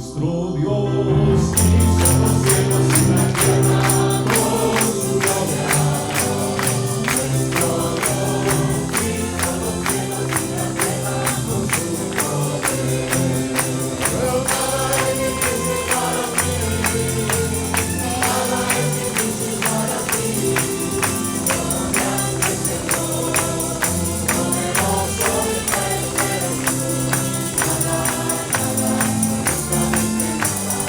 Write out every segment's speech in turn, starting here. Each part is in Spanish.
nuestro Dios hizo los cielos y la tierra con su gloria. Nuestro Dios hizo los cielos y la tierra con su poder. Pero nada es difícil para ti, nada es difícil para ti. Grande Señor, poderoso y fuerte eres tú. Nada, nada, absolutamente nada.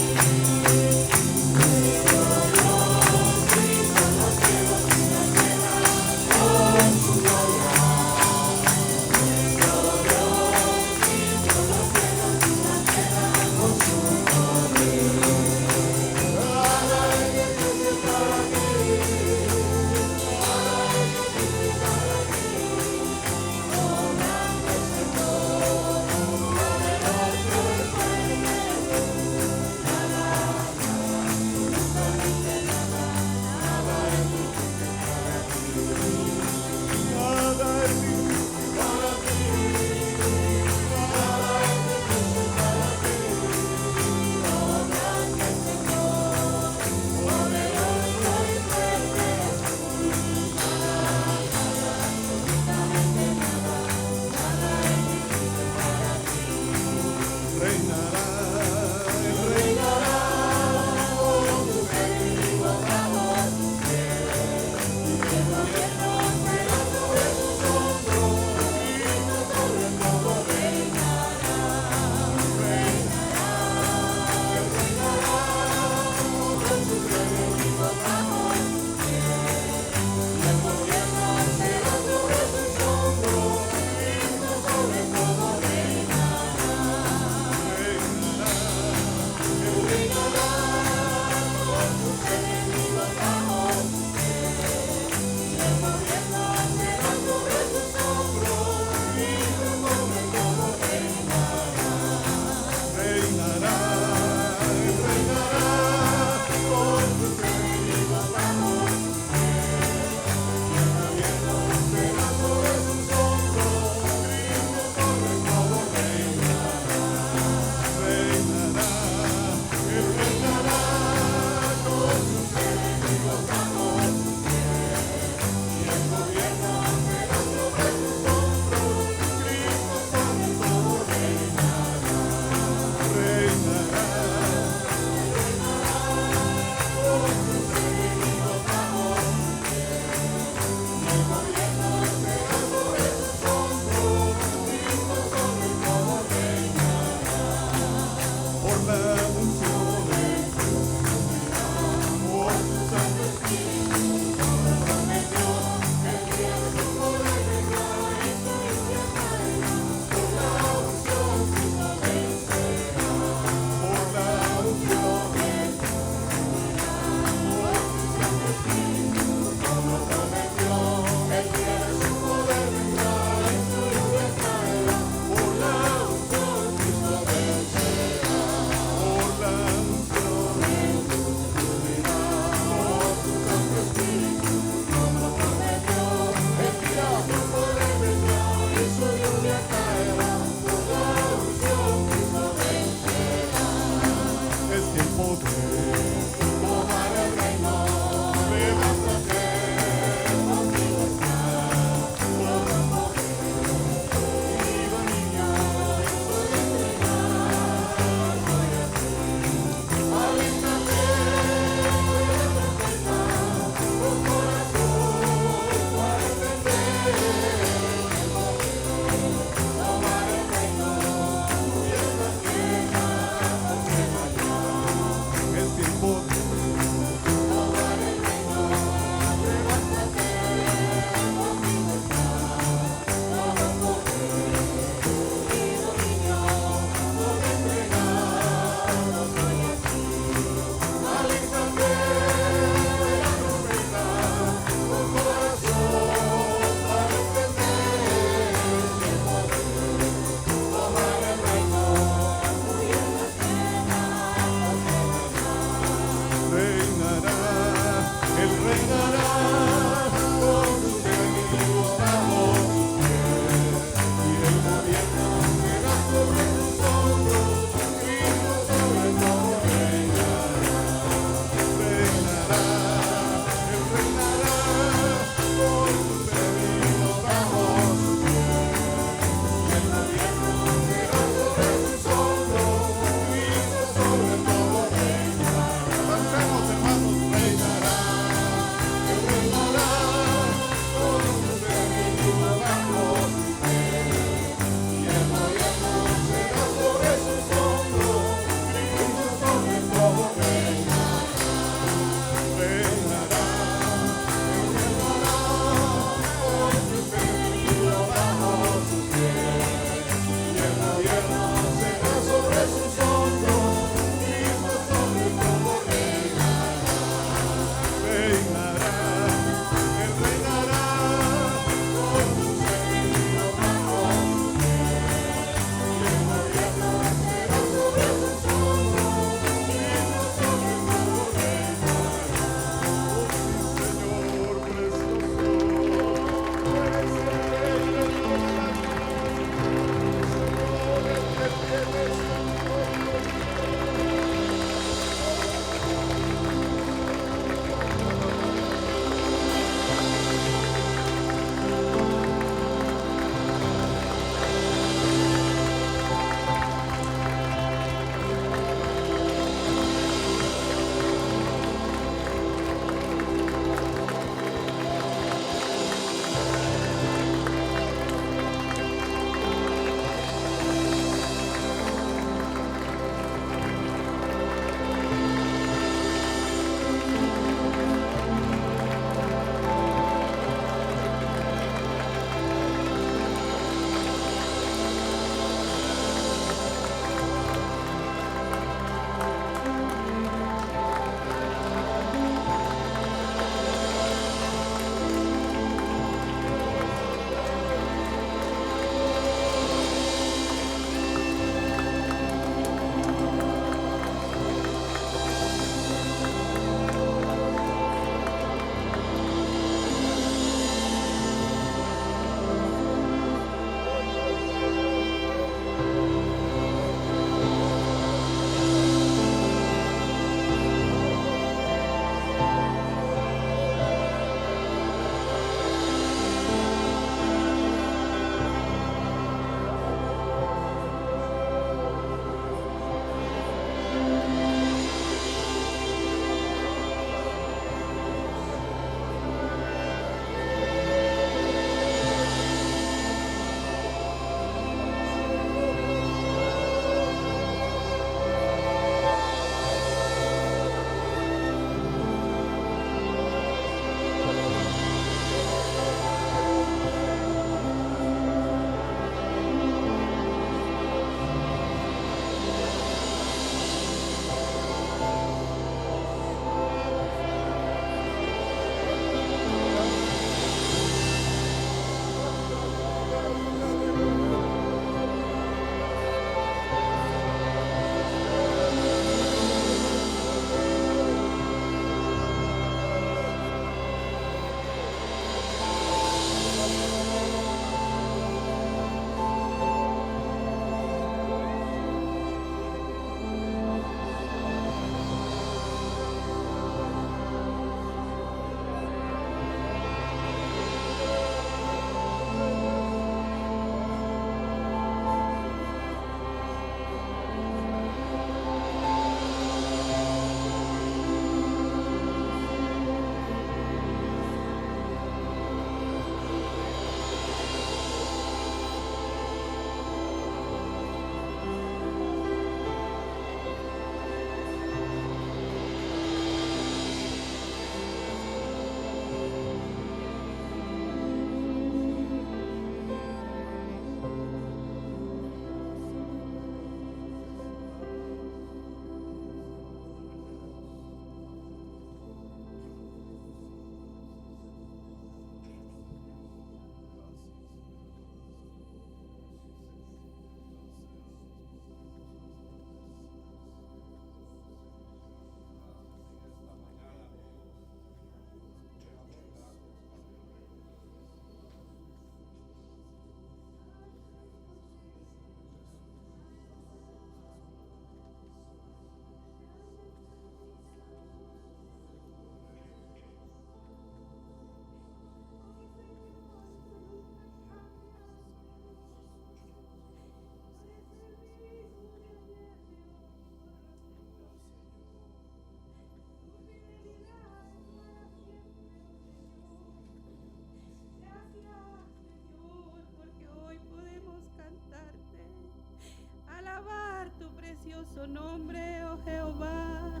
santo nombre, oh Jehová.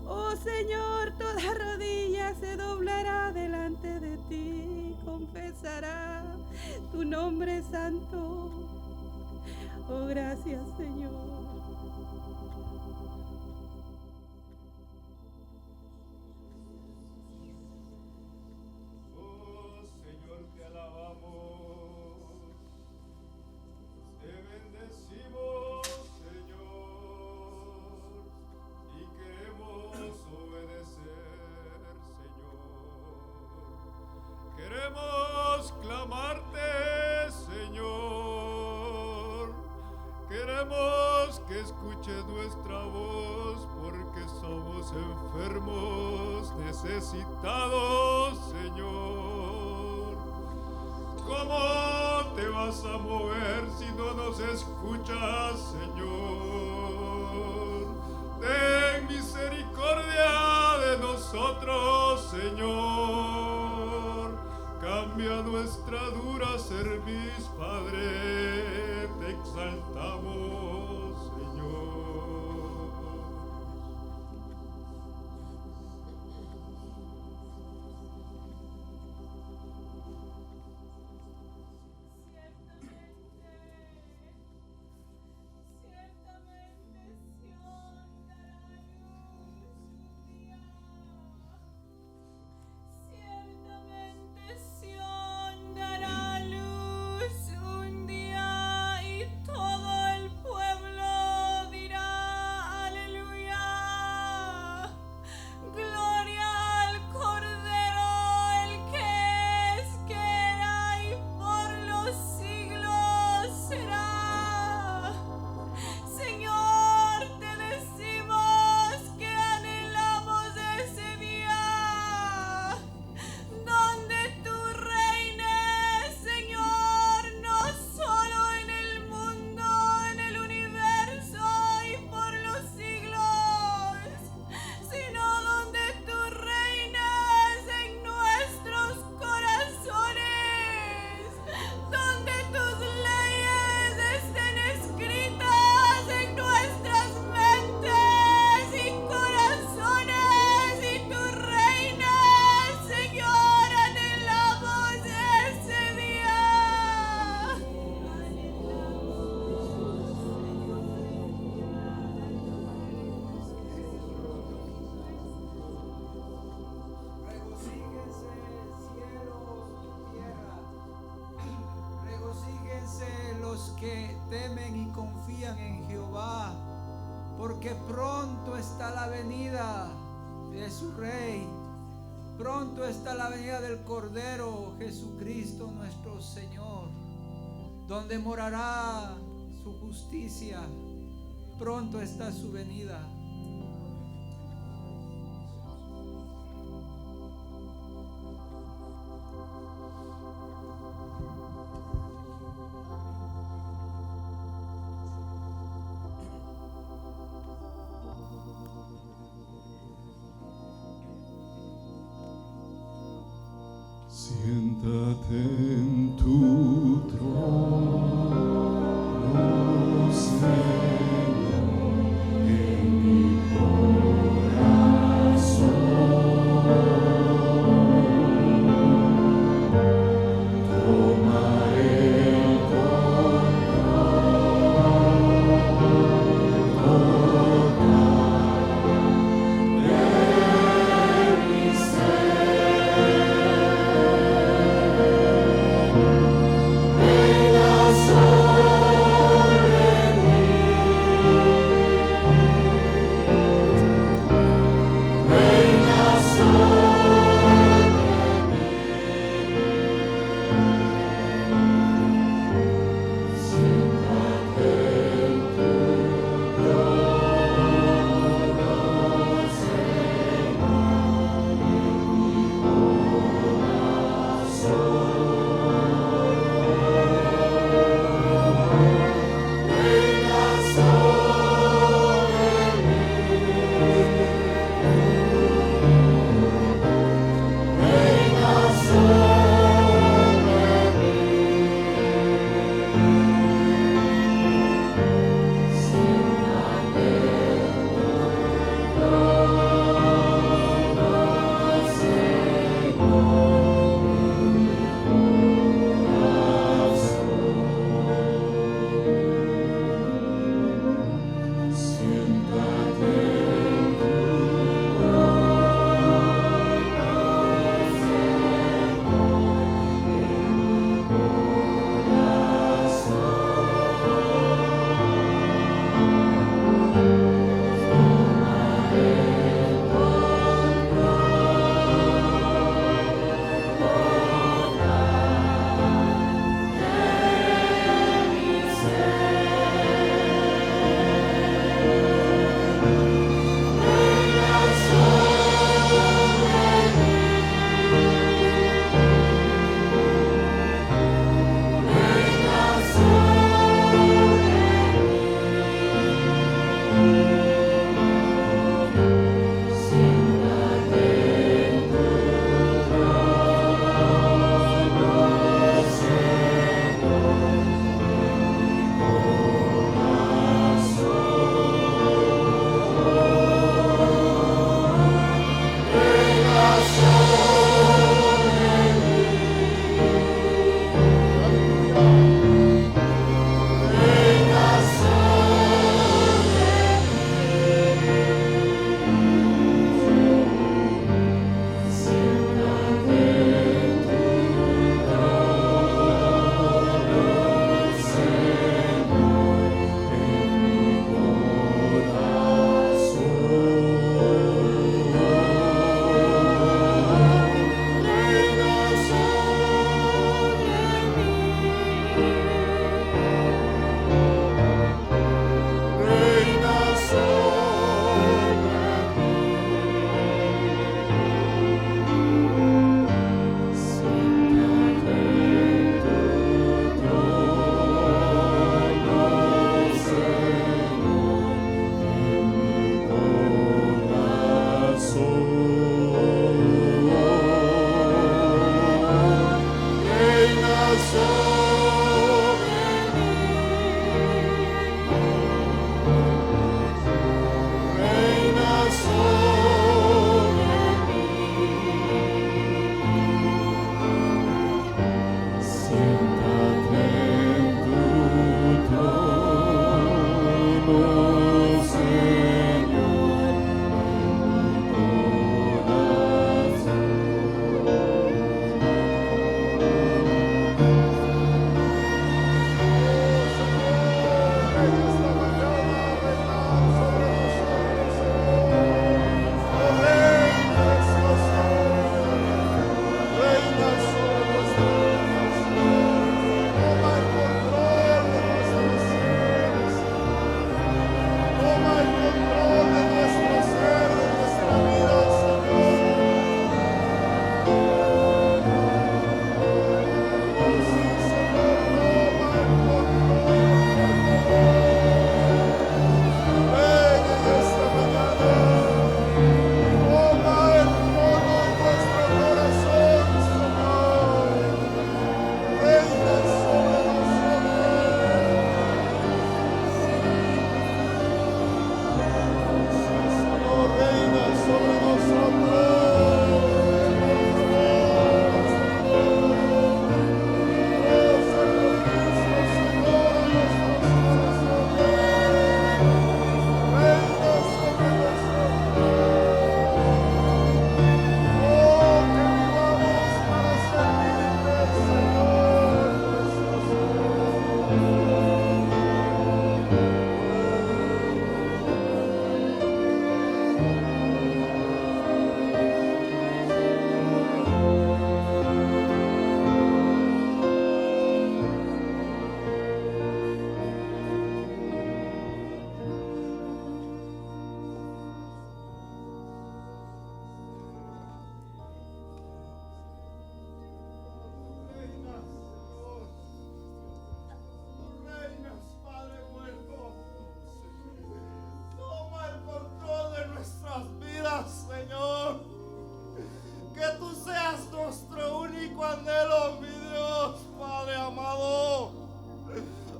Oh Señor, toda rodilla se doblará delante de ti, confesará tu nombre santo. Oh, gracias, Señor. Queremos clamarte, Señor. Queremos que escuches nuestra voz porque somos enfermos, necesitados, Señor. ¿Cómo te vas a mover si no nos escuchas, Señor? Ten misericordia de nosotros, Señor. Cambia nuestra dura cerviz, Padre, te exaltamos, Señor. Sión dará luz un día y todo el pueblo dirá aleluya. Gloria al Cordero, el que es, que era y por los siglos será. Señor, te decimos que anhelamos ese día donde tú reines, Señor, no solo en el mundo, en el universo y por los siglos, sino donde tú reines en nuestros corazones, donde tus leyes estén escritas en nuestras mentes y corazones, y tú reines, Señor, anhelamos ese día. Regocíjense cielos y tierra, regocíjense los que temen y confían en Jehová, porque pronto está la venida de su Rey, pronto está la venida del Cordero Jesucristo nuestro Señor, donde morará su justicia, pronto está su venida. Siéntate en tu trono, Señor, en mi corazón. Toma el control de mi ser.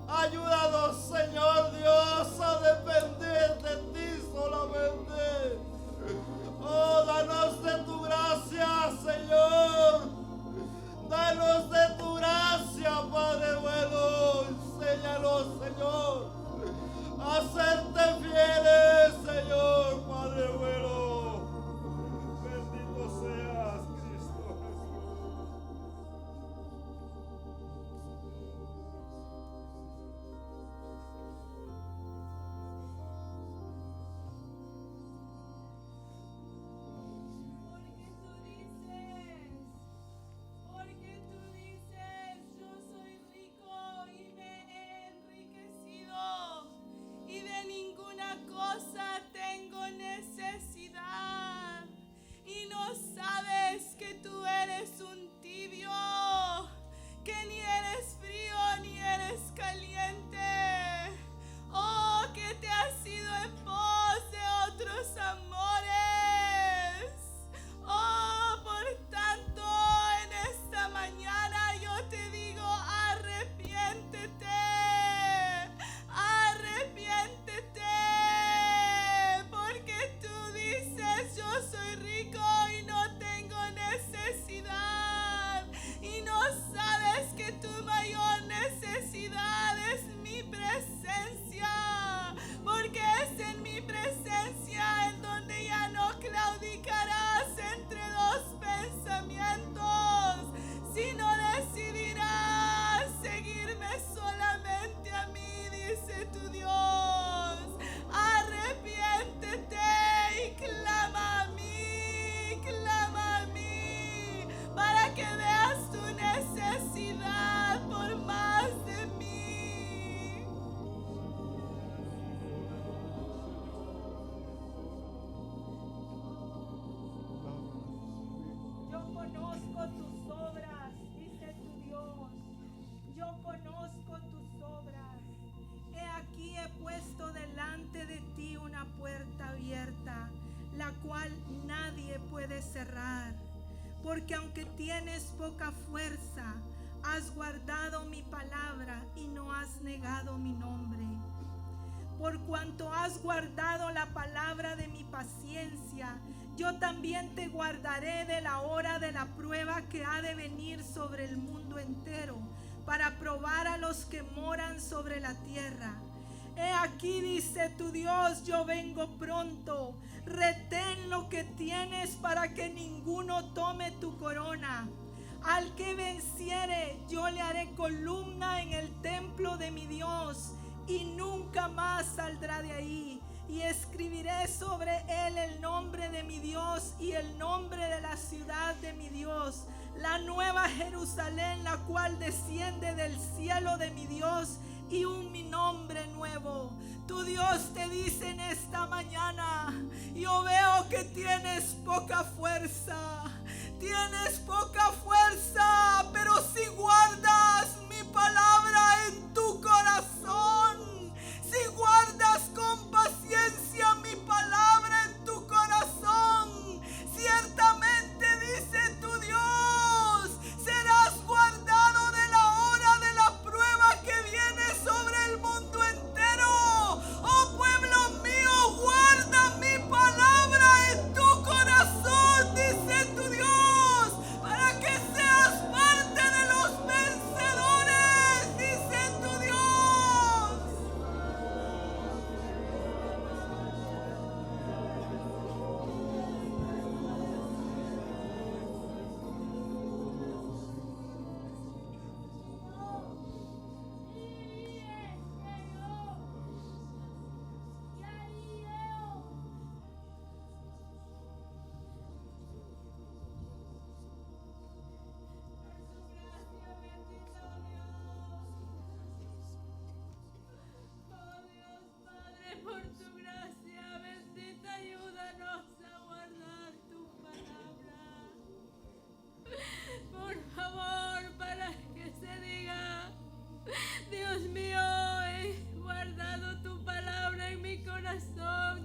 Ayúdanos, Señor Dios, a depender de ti solamente. Oh, danos de tu gracia, Señor. Danos de tu gracia, Padre bueno. Enséñanos, Señor, a serte fieles, Señor, Padre bueno. Bendito seas, Cristo Jesús. Porque tú dices, yo soy rico y me he enriquecido y de ninguna cosa tengo necesidad. Y no sabes que tú eres un tibio, que ni eres frío ni eres caliente. Oh, que te has ido en pos de otros amores. Oh, por tanto, en esta mañana yo te digo, arrepiéntete, arrepiéntete, porque tú dices, yo soy rico y no tengo necesidad, y no sabes que tu mayor necesidad es mi presencia, porque es en mi presencia en donde ya no claudicarás entre dos pensamientos, sino decidirás seguirme solamente a mí, dice tu Dios. Arrepiéntete y clama a mí, para que veas tu necesidad por más de mí. Yo conozco tus obras, dice tu Dios. Yo conozco tus obras. He aquí he puesto delante de ti una puerta abierta, la cual nadie puede cerrar. Porque aunque tienes poca fuerza, has guardado mi palabra y no has negado mi nombre. Por cuanto has guardado la palabra de mi paciencia, yo también te guardaré de la hora de la prueba que ha de venir sobre el mundo entero, para probar a los que moran sobre la tierra. He aquí, dice tu Dios, yo vengo pronto. Retén lo que tienes para que ninguno tome tu corona. Al que venciere, yo le haré columna en el templo de mi Dios, y nunca más saldrá de ahí. Y escribiré sobre él el nombre de mi Dios y el nombre de la ciudad de mi Dios, la nueva Jerusalén, la cual desciende del cielo de mi Dios, y mi nombre nuevo. Tu Dios te dice en esta mañana, yo veo que tienes poca fuerza, pero si guardas mi palabra en tu corazón, si guardas con paciencia mi palabra en tu corazón, ciertamente dice tu Dios, serás guardado de la hora de la prueba que viene sobre el mundo entero. Oh pueblo mío, guarda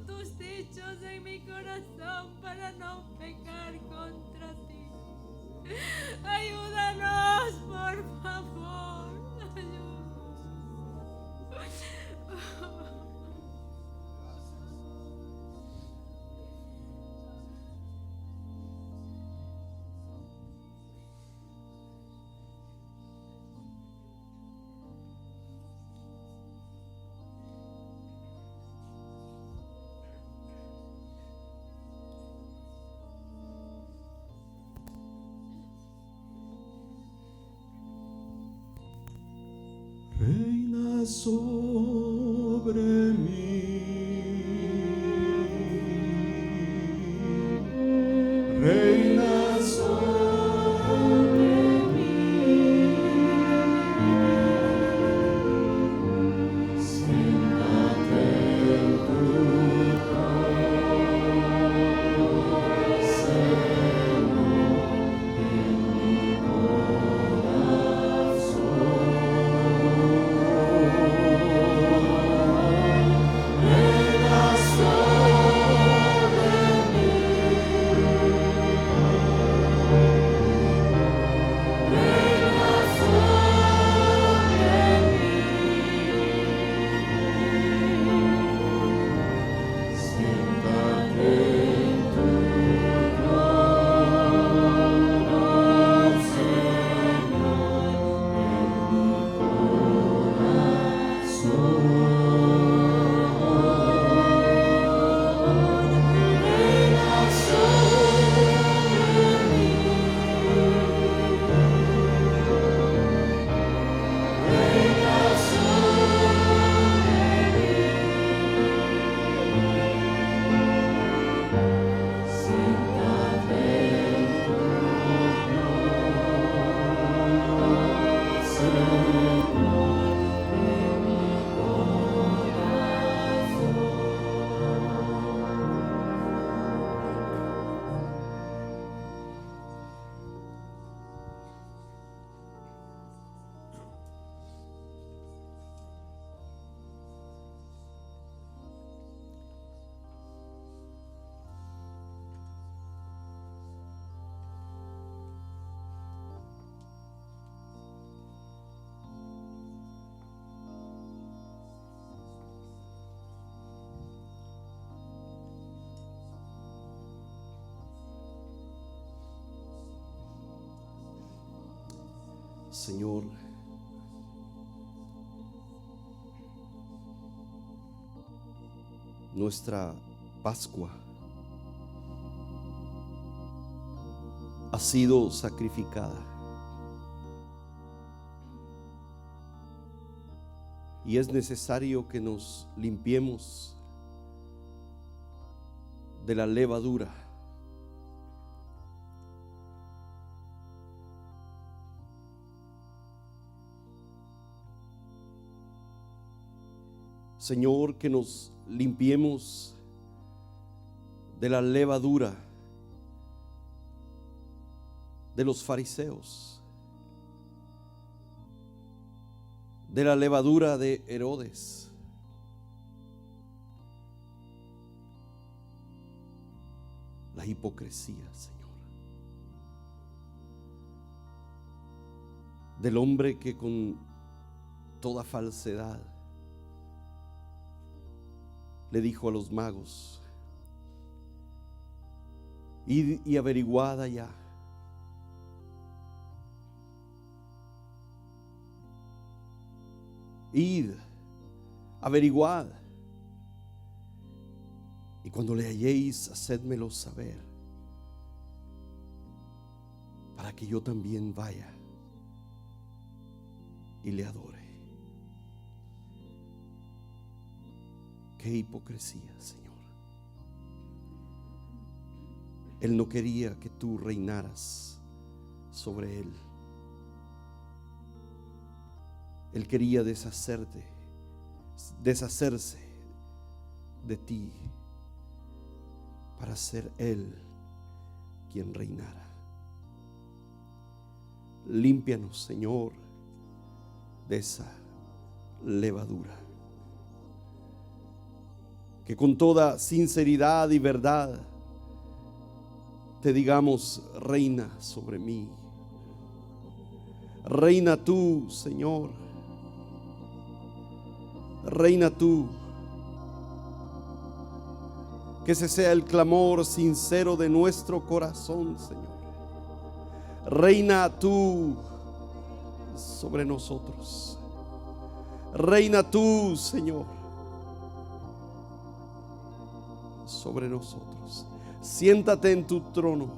tus dichos en mi corazón para no pecar contra ti. Ayúdanos, por favor. Ayúdanos. Reina sobre mí, reina sobre mí, siéntate en tu Señor, nuestra Pascua ha sido sacrificada y es necesario que nos limpiemos de la levadura Señor, que nos limpiemos de la levadura de los fariseos, de la levadura de Herodes, la hipocresía, Señor, del hombre que con toda falsedad le dijo a los magos: id y averiguad allá id, averiguad, y cuando le halléis, hacedmelo saber, para que yo también vaya y le adore. Qué hipocresía, Señor. Él no quería que tú reinaras sobre él. Él quería deshacerse de ti para ser él quien reinara. Límpianos, Señor, de esa levadura. que con toda sinceridad y verdad te digamos: reina sobre mí. Reina tú, Señor. Reina tú. Que ese sea el clamor sincero de nuestro corazón, Señor. Reina tú sobre nosotros. Reina tú, Señor, sobre nosotros. Siéntate en tu trono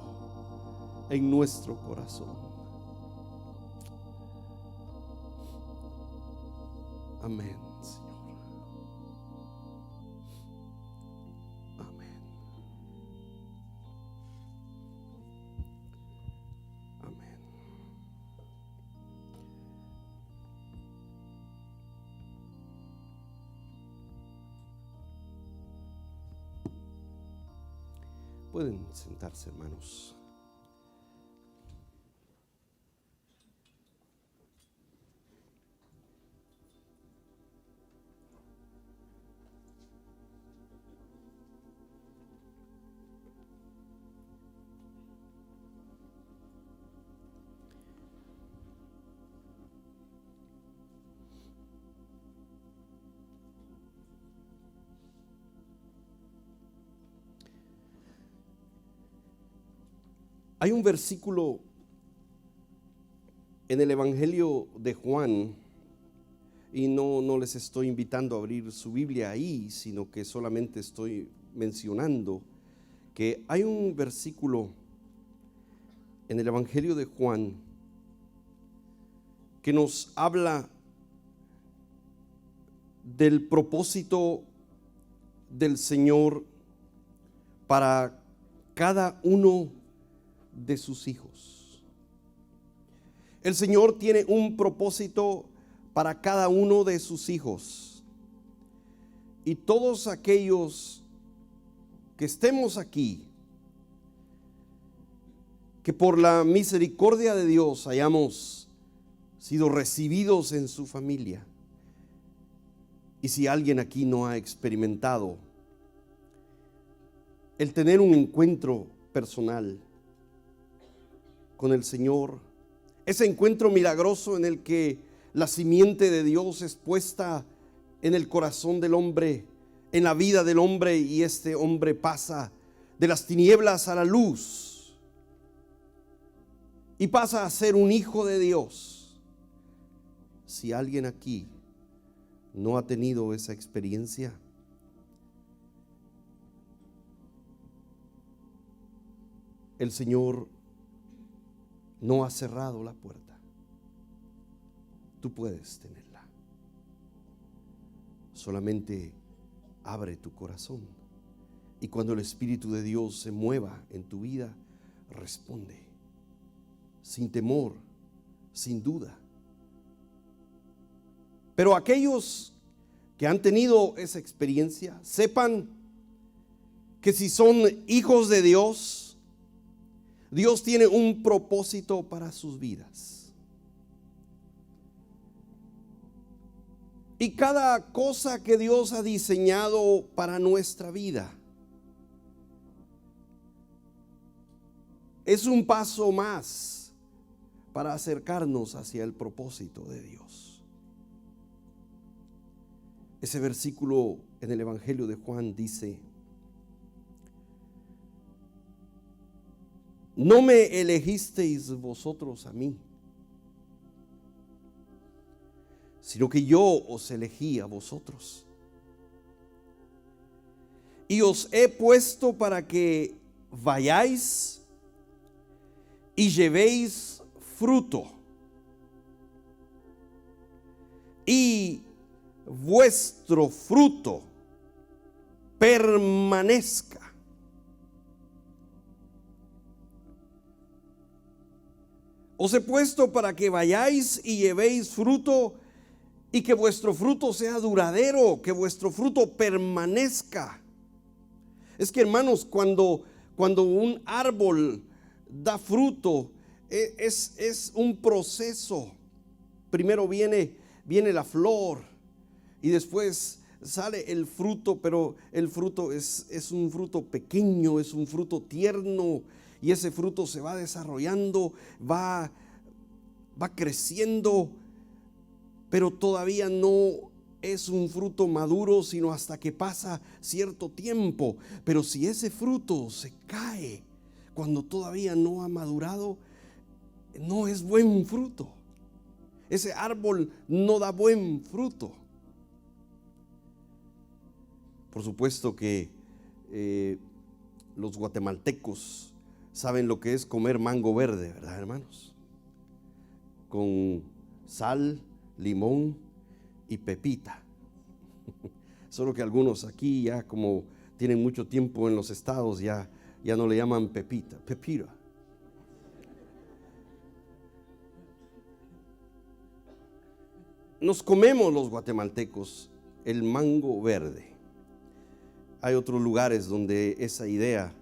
en nuestro corazón. Amén, Señor. Amén. Amén. Pueden sentarse, hermanos. Hay un versículo en el Evangelio de Juan, y no les estoy invitando a abrir su Biblia ahí, sino que solamente estoy mencionando que hay un versículo en el Evangelio de Juan que nos habla del propósito del Señor para cada uno de sus hijos. El Señor tiene un propósito para cada uno de sus hijos, y todos aquellos que estemos aquí, que por la misericordia de Dios hayamos sido recibidos en su familia. Y si alguien aquí no ha experimentado el tener un encuentro personal con el Señor, ese encuentro milagroso en el que la simiente de Dios es puesta en el corazón del hombre, en la vida del hombre, y este hombre pasa de las tinieblas a la luz y pasa a ser un hijo de Dios. Si alguien aquí no ha tenido esa experiencia, el Señor no ha cerrado la puerta. Tú puedes tenerla. Solamente abre tu corazón, y cuando el Espíritu de Dios se mueva en tu vida, responde sin temor, sin duda. Pero aquellos que han tenido esa experiencia, sepan que si son hijos de Dios, Dios tiene un propósito para sus vidas. Y cada cosa que Dios ha diseñado para nuestra vida es un paso más para acercarnos hacia el propósito de Dios. Ese versículo en el Evangelio de Juan dice: no me elegisteis vosotros a mí, sino que yo os elegí a vosotros, y os he puesto para que vayáis y llevéis fruto, y vuestro fruto permanezca. Os he puesto para que vayáis y llevéis fruto, y que vuestro fruto sea duradero, que vuestro fruto permanezca. Es que, hermanos, cuando un árbol da fruto, es un proceso. Primero viene la flor, y después sale el fruto, pero el fruto es un fruto pequeño, es un fruto tierno, y ese fruto se va desarrollando, va creciendo, pero todavía no es un fruto maduro, sino hasta que pasa cierto tiempo. Pero si ese fruto se cae cuando todavía no ha madurado, no es buen fruto. Ese árbol no da buen fruto. Por supuesto que los guatemaltecos saben lo que es comer mango verde, ¿verdad, hermanos? Con sal, limón y pepita. Solo que algunos aquí ya, como tienen mucho tiempo en los estados, ya no le llaman pepita. Nos comemos los guatemaltecos el mango verde. Hay otros lugares donde esa idea,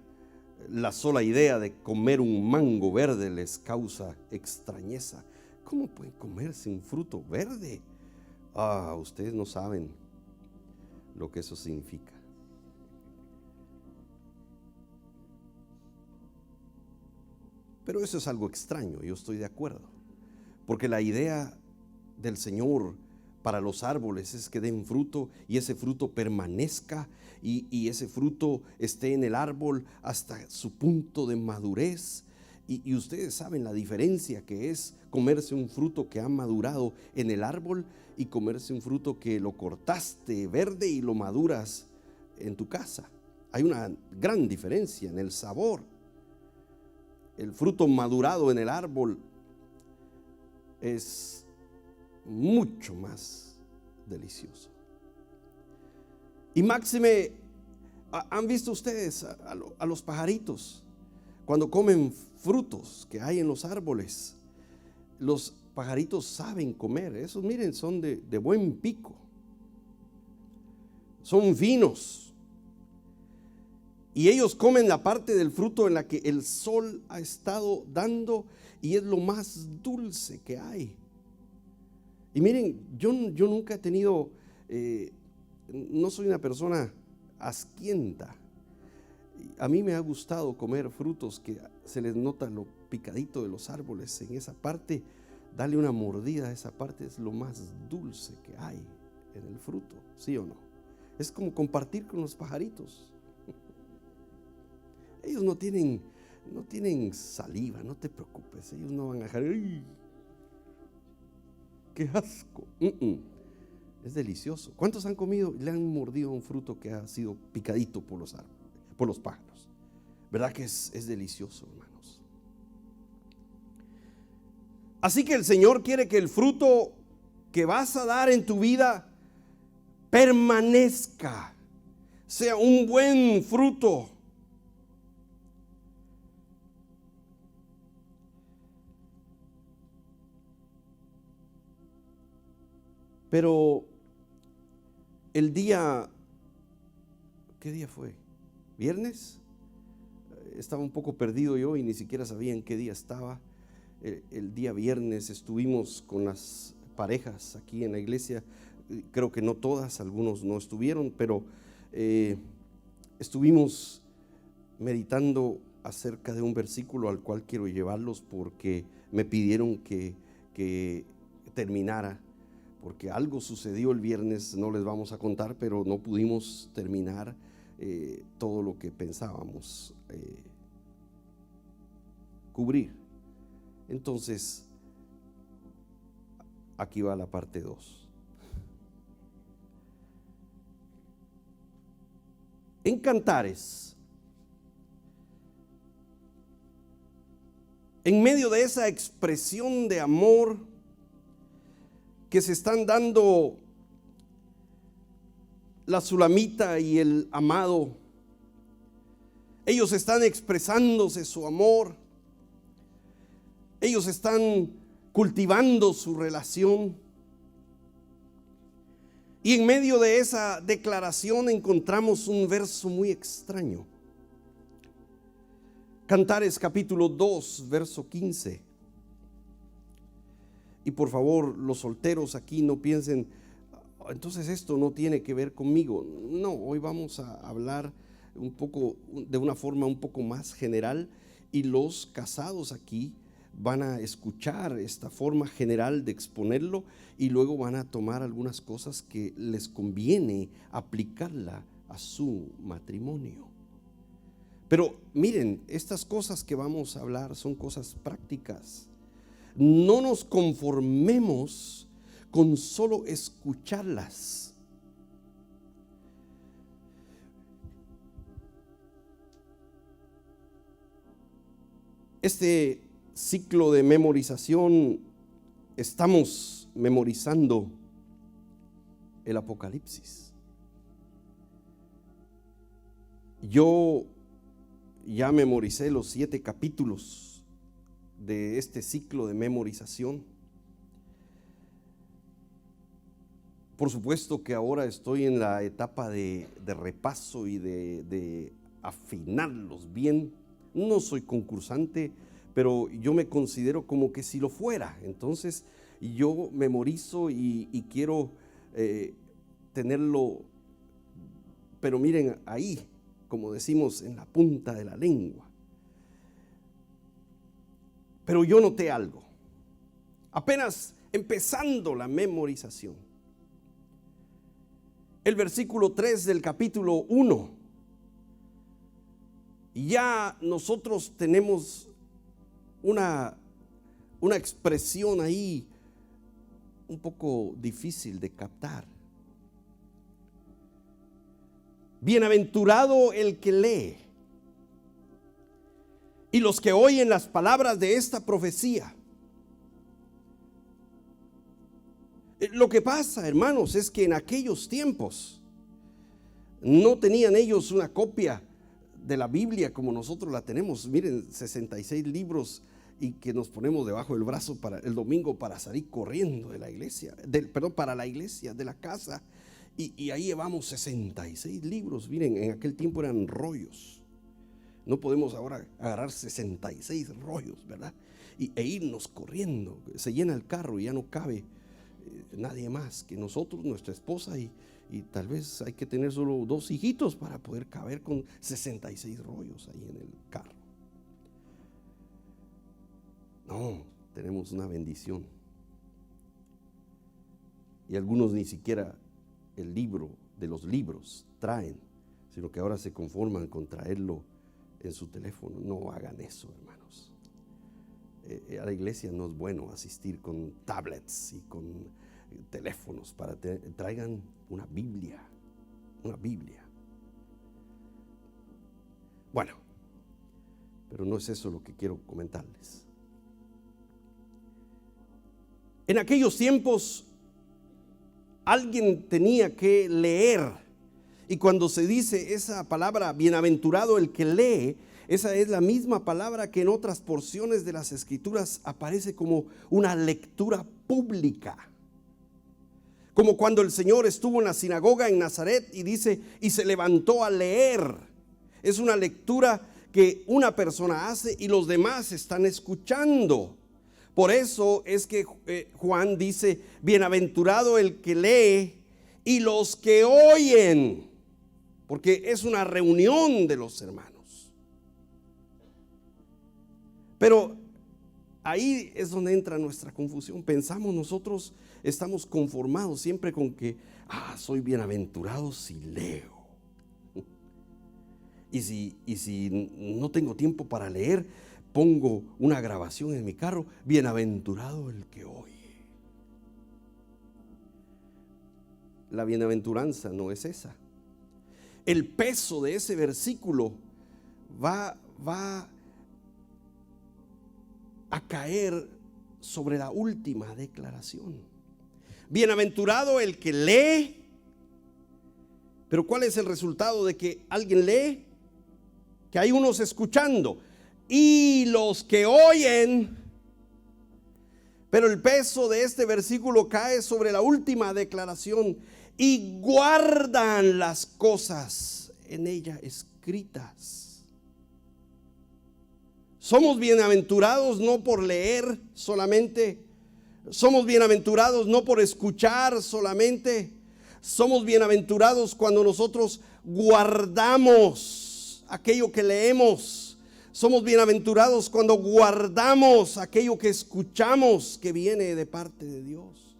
la sola idea de comer un mango verde, les causa extrañeza. ¿Cómo pueden comerse un fruto verde? Ustedes no saben lo que eso significa. Pero eso es algo extraño, yo estoy de acuerdo, porque la idea del Señor para los árboles es que den fruto, y ese fruto permanezca, y ese fruto esté en el árbol hasta su punto de madurez. Y ustedes saben la diferencia que es comerse un fruto que ha madurado en el árbol y comerse un fruto que lo cortaste verde y lo maduras en tu casa. Hay una gran diferencia en el sabor. El fruto madurado en el árbol es mucho más delicioso. Y máxime, ¿han visto ustedes a los pajaritos cuando comen frutos que hay en los árboles? Los pajaritos saben comer. Esos, miren, son de buen pico, son finos, y ellos comen la parte del fruto en la que el sol ha estado dando, y es lo más dulce que hay. Y miren, yo nunca he tenido, no soy una persona asquienta. A mí me ha gustado comer frutos que se les nota lo picadito de los árboles en esa parte. Darle una mordida a esa parte es lo más dulce que hay en el fruto, ¿sí o no? Es como compartir con los pajaritos. Ellos no tienen saliva, no te preocupes. Ellos no van a dejar, ¡ay, qué asco! Es delicioso. ¿Cuántos han comido y le han mordido un fruto que ha sido picadito por los árboles, por los pájaros? ¿Verdad que es delicioso, hermanos? Así que el Señor quiere que el fruto que vas a dar en tu vida permanezca, sea un buen fruto. Pero el día, ¿qué día fue? ¿Viernes? Estaba un poco perdido yo y ni siquiera sabía en qué día estaba. El día viernes estuvimos con las parejas aquí en la iglesia. Creo que no todas, algunos no estuvieron, pero estuvimos meditando acerca de un versículo al cual quiero llevarlos, porque me pidieron que terminara. Porque algo sucedió el viernes, no les vamos a contar, pero no pudimos terminar todo lo que pensábamos cubrir. Entonces, aquí va la parte 2. En Cantares, en medio de esa expresión de amor que se están dando la Sulamita y el amado, ellos están expresándose su amor, ellos están cultivando su relación, y en medio de esa declaración encontramos un verso muy extraño. Cantares capítulo 2, verso 15. Y por favor, los solteros aquí no piensen, entonces esto no tiene que ver conmigo. No, hoy vamos a hablar un poco, de una forma un poco más general, y los casados aquí van a escuchar esta forma general de exponerlo y luego van a tomar algunas cosas que les conviene aplicarla a su matrimonio. Pero miren, estas cosas que vamos a hablar son cosas prácticas. No nos conformemos con solo escucharlas. Este ciclo de memorización, estamos memorizando el Apocalipsis. Yo ya memoricé los 7 capítulos de este ciclo de memorización. Por supuesto que ahora estoy en la etapa de repaso y de afinarlos bien. No soy concursante, pero yo me considero como que si lo fuera. Entonces yo memorizo y quiero tenerlo, pero miren ahí, como decimos, en la punta de la lengua. Pero yo noté algo, apenas empezando la memorización. El versículo 3 del capítulo 1, ya nosotros tenemos una expresión ahí un poco difícil de captar. Bienaventurado el que lee y los que oyen las palabras de esta profecía. Lo que pasa, hermanos, es que en aquellos tiempos no tenían ellos una copia de la Biblia como nosotros la tenemos. Miren, 66 libros y que nos ponemos debajo del brazo para el domingo para salir corriendo de la iglesia, para la iglesia, de la casa. Y ahí llevamos 66 libros. Miren, en aquel tiempo eran rollos. No podemos ahora agarrar 66 rollos, ¿verdad? E irnos corriendo. Se llena el carro y ya no cabe nadie más que nosotros, nuestra esposa y tal vez hay que tener solo 2 hijitos para poder caber con 66 rollos ahí en el carro. No, tenemos una bendición. Y algunos ni siquiera el libro de los libros traen, sino que ahora se conforman con traerlo en su teléfono. No hagan eso, hermanos. A la iglesia no es bueno asistir con tablets y con teléfonos. Traigan una Biblia. Bueno, pero no es eso lo que quiero comentarles. En aquellos tiempos alguien tenía que leer, y cuando se dice esa palabra bienaventurado el que lee, esa es la misma palabra que en otras porciones de las Escrituras aparece como una lectura pública. Como cuando el Señor estuvo en la sinagoga en Nazaret y dice, y se levantó a leer. Es una lectura que una persona hace y los demás están escuchando. Por eso es que Juan dice, bienaventurado el que lee y los que oyen, porque es una reunión de los hermanos. Pero ahí es donde entra nuestra confusión. Pensamos nosotros, estamos conformados siempre con que, soy bienaventurado si leo. Y si no tengo tiempo para leer, pongo una grabación en mi carro, bienaventurado el que oye. La bienaventuranza no es esa. El peso de ese versículo va a caer sobre la última declaración. Bienaventurado el que lee. Pero ¿cuál es el resultado de que alguien lee? Que hay unos escuchando y los que oyen. Pero el peso de este versículo cae sobre la última declaración: y guardan las cosas en ella escritas. Somos bienaventurados no por leer solamente, somos bienaventurados no por escuchar solamente, Somos bienaventurados cuando nosotros guardamos aquello que leemos. Somos bienaventurados cuando guardamos aquello que escuchamos que viene de parte de Dios.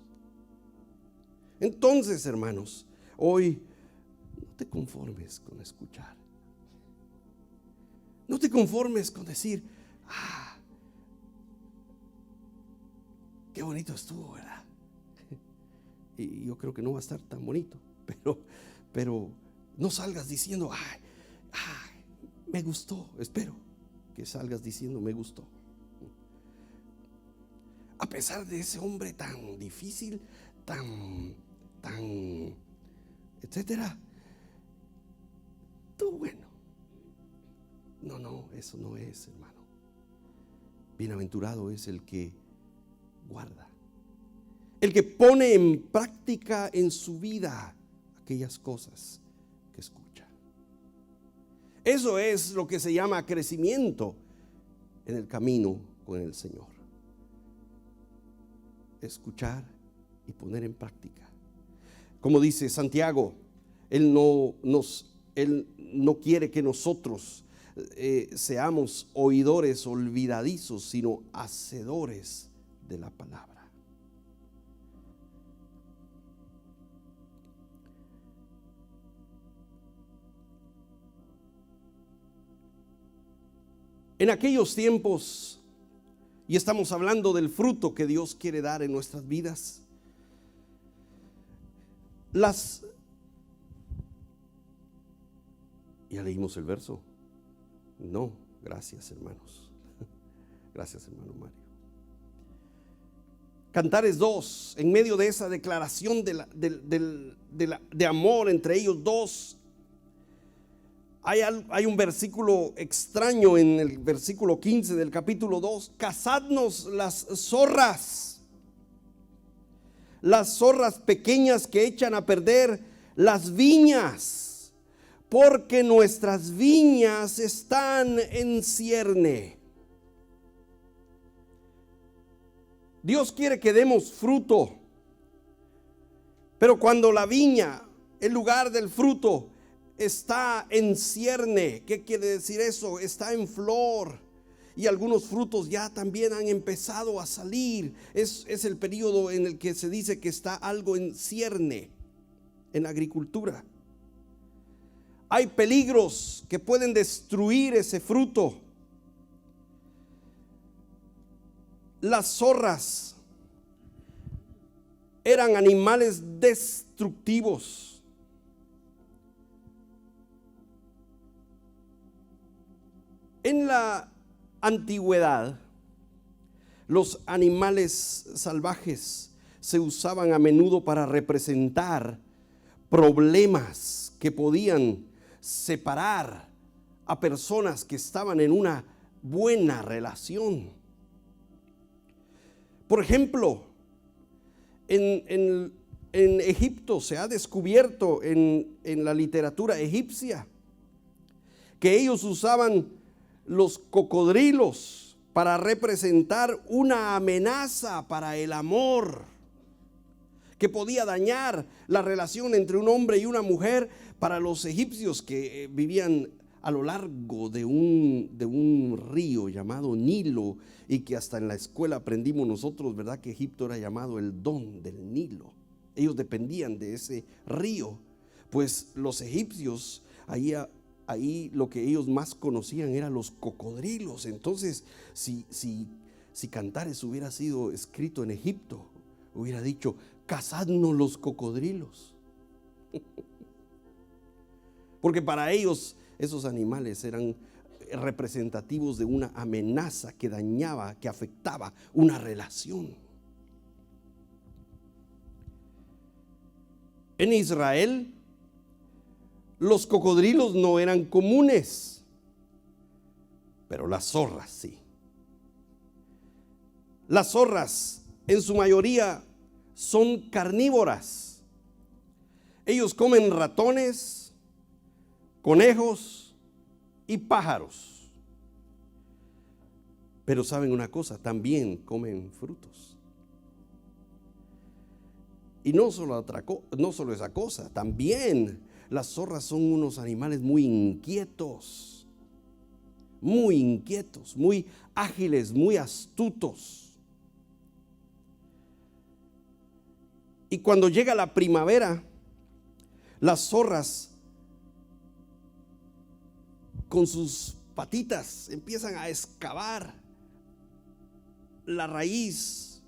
Entonces, hermanos, hoy no te conformes con escuchar. No te conformes con decir, qué bonito estuvo, ¿verdad? Y yo creo que no va a estar tan bonito, pero no salgas diciendo, me gustó. Espero que salgas diciendo, me gustó. A pesar de ese hombre tan difícil, tan, etcétera. Tú, bueno. No, eso no es, hermano. Bienaventurado es el que guarda, el que pone en práctica en su vida aquellas cosas que escucha. Eso es lo que se llama crecimiento en el camino con el Señor. Escuchar y poner en práctica. Como dice Santiago, Él no quiere que nosotros seamos oidores olvidadizos, sino hacedores de la palabra. En aquellos tiempos, y estamos hablando del fruto que Dios quiere dar en nuestras vidas, ¿ya leímos el verso? No, gracias, hermanos. Gracias, hermano Mario. Cantares 2, en medio de esa declaración de amor entre ellos dos, hay un versículo extraño en el versículo 15 del capítulo 2. Cazadnos las zorras pequeñas que echan a perder las viñas, porque nuestras viñas están en cierne. Dios quiere que demos fruto, pero cuando la viña, el lugar del fruto, está en cierne, ¿qué quiere decir eso? Está en flor, y algunos frutos ya también han empezado a salir. Es el periodo en el que se dice que está algo en cierne en la agricultura. Hay peligros que pueden destruir ese fruto. Las zorras eran animales destructivos. En la antigüedad, los animales salvajes se usaban a menudo para representar problemas que podían separar a personas que estaban en una buena relación. Por ejemplo, en Egipto se ha descubierto en la literatura egipcia que ellos usaban los cocodrilos para representar una amenaza para el amor, que podía dañar la relación entre un hombre y una mujer. Para los egipcios que vivían a lo largo de un río llamado Nilo, y que hasta en la escuela aprendimos nosotros, ¿verdad?, que Egipto era llamado el Don del Nilo. Ellos dependían de ese río. Pues los egipcios, ahí lo que ellos más conocían eran los cocodrilos. Entonces, si Cantares hubiera sido escrito en Egipto, hubiera dicho: cazadnos los cocodrilos. Porque para ellos esos animales eran representativos de una amenaza que dañaba, que afectaba una relación. En Israel, los cocodrilos no eran comunes, pero las zorras sí. Las zorras en su mayoría son carnívoras. Ellos comen ratones, conejos y pájaros. Pero saben una cosa, también comen frutos. Y no solo esa cosa, también las zorras son unos animales muy inquietos, muy ágiles, muy astutos. Y cuando llega la primavera, las zorras con sus patitas empiezan a excavar la raíz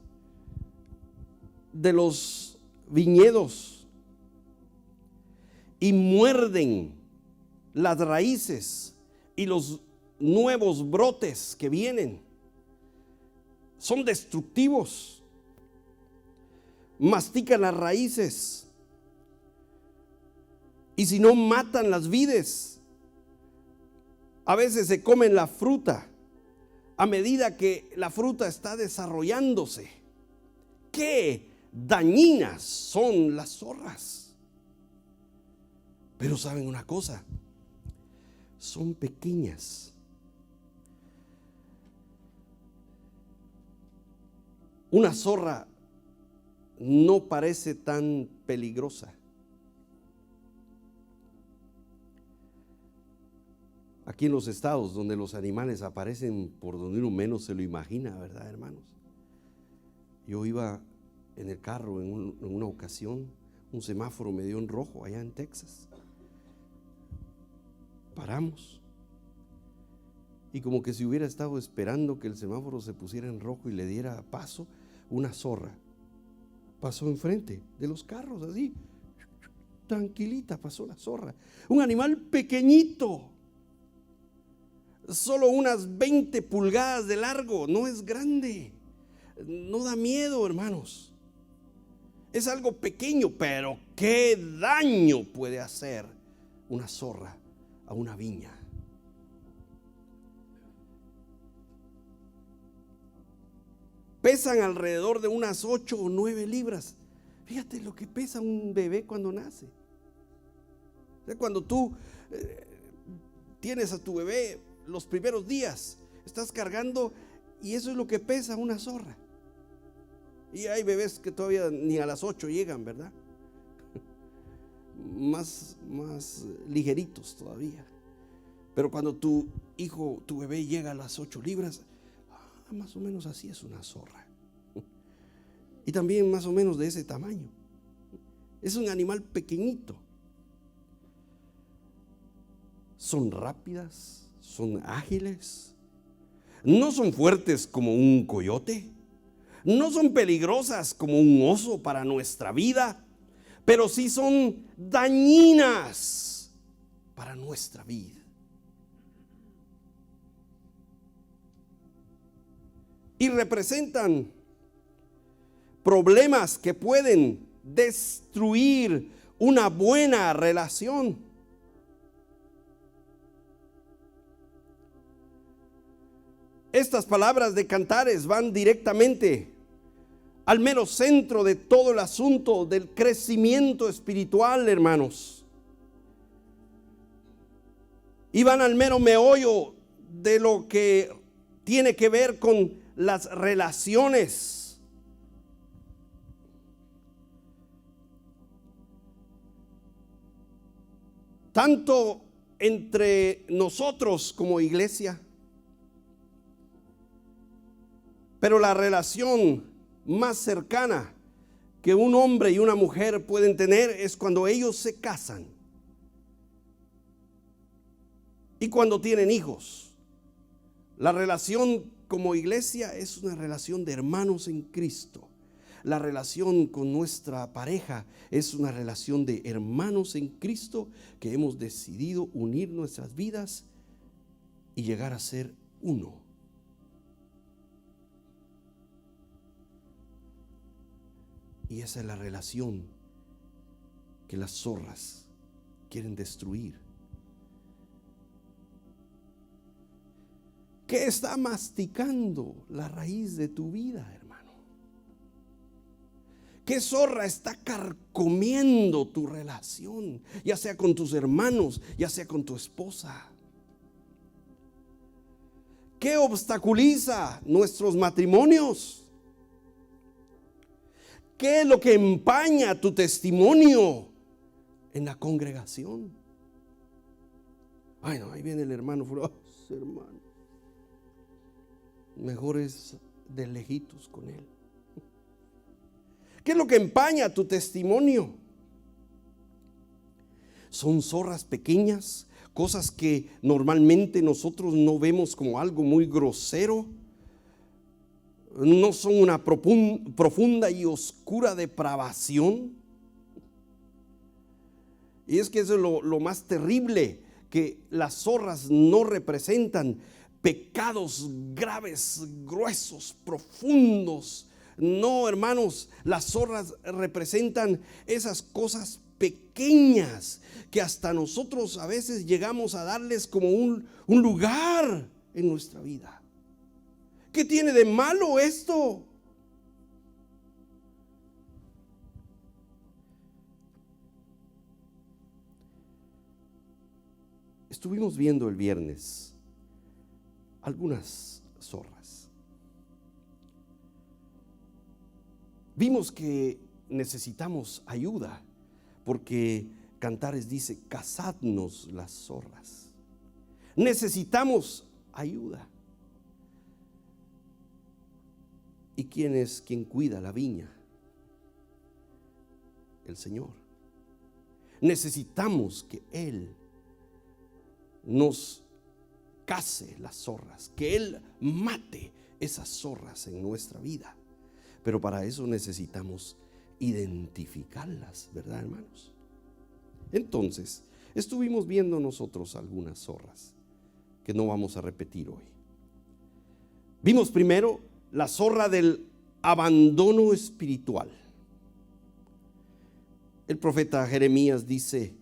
de los viñedos y muerden las raíces y los nuevos brotes que vienen. Son destructivos. Mastican las raíces. Y si no, matan las vides. A veces se comen la fruta a medida que la fruta está desarrollándose. ¡Qué dañinas son las zorras! Pero ¿saben una cosa? Son pequeñas. Una zorra no parece tan peligrosa. Aquí en los estados donde los animales aparecen por donde uno menos se lo imagina, ¿verdad, hermanos? Yo iba en el carro en una ocasión, un semáforo me dio en rojo allá en Texas. Paramos y como que si hubiera estado esperando que el semáforo se pusiera en rojo y le diera paso, una zorra pasó enfrente de los carros, así tranquilita pasó la zorra. Un animal pequeñito, solo unas 20 pulgadas de largo, no es grande, no da miedo, hermanos. Es algo pequeño, pero qué daño puede hacer una zorra a una viña. Pesan alrededor de unas 8 o 9 libras. Fíjate lo que pesa un bebé cuando nace. O sea, cuando tú tienes a tu bebé los primeros días, estás cargando y eso es lo que pesa una zorra. Y hay bebés que todavía ni a las 8 llegan, ¿verdad? Más ligeritos todavía. Pero cuando tu hijo, tu bebé llega a las 8 libras, más o menos así es una zorra. Y también más o menos de ese tamaño. Es un animal pequeñito. Son rápidas, son ágiles, no son fuertes como un coyote, no son peligrosas como un oso para nuestra vida, pero sí son dañinas para nuestra vida. Y representan problemas que pueden destruir una buena relación. Estas palabras de Cantares van directamente al mero centro de todo el asunto del crecimiento espiritual, hermanos. Y van al mero meollo de lo que tiene que ver con las relaciones. Tanto entre nosotros como iglesia, pero la relación más cercana que un hombre y una mujer pueden tener es cuando ellos se casan y cuando tienen hijos. La relación como iglesia es una relación de hermanos en Cristo. La relación con nuestra pareja es una relación de hermanos en Cristo que hemos decidido unir nuestras vidas y llegar a ser uno. Y esa es la relación que las zorras quieren destruir. ¿Qué está masticando la raíz de tu vida, hermano? ¿Qué zorra está carcomiendo tu relación? Ya sea con tus hermanos, ya sea con tu esposa. ¿Qué obstaculiza nuestros matrimonios? ¿Qué es lo que empaña tu testimonio en la congregación? Ay, no, ahí viene el hermano. Hermano, mejor es de lejitos con él. ¿Qué es lo que empaña tu testimonio? Son zorras pequeñas, cosas que normalmente nosotros no vemos como algo muy grosero. No son una profunda y oscura depravación. Y es que eso es lo más terrible, que las zorras no representan pecados graves, gruesos, profundos. No, hermanos, las zorras representan esas cosas pequeñas que hasta nosotros a veces llegamos a darles como un lugar en nuestra vida. ¿Qué tiene de malo esto? Estuvimos viendo el viernes algunas zorras. Vimos que necesitamos ayuda, porque Cantares dice: cazadnos las zorras. Necesitamos ayuda. ¿Y quién es quien cuida la viña? El Señor. Necesitamos que Él nos caze las zorras, que Él mate esas zorras en nuestra vida. Pero para eso necesitamos identificarlas, ¿verdad, hermanos? Entonces, estuvimos viendo nosotros algunas zorras que no vamos a repetir hoy. Vimos primero la zorra del abandono espiritual. El profeta Jeremías dice: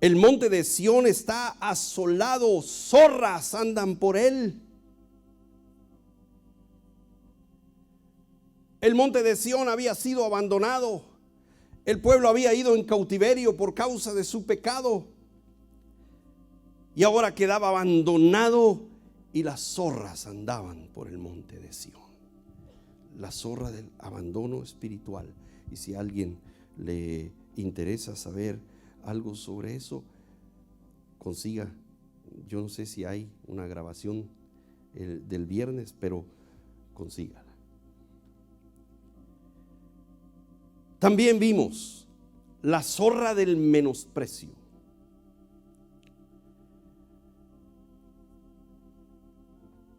el monte de Sión está asolado, zorras andan por él. El monte de Sión había sido abandonado. El pueblo había ido en cautiverio por causa de su pecado. Y ahora quedaba abandonado y las zorras andaban por el monte de Sión. La zorra del abandono espiritual. Y si a alguien le interesa saber algo sobre eso, consiga. Yo no sé si hay una grabación del viernes, pero consígala. También vimos la zorra del menosprecio.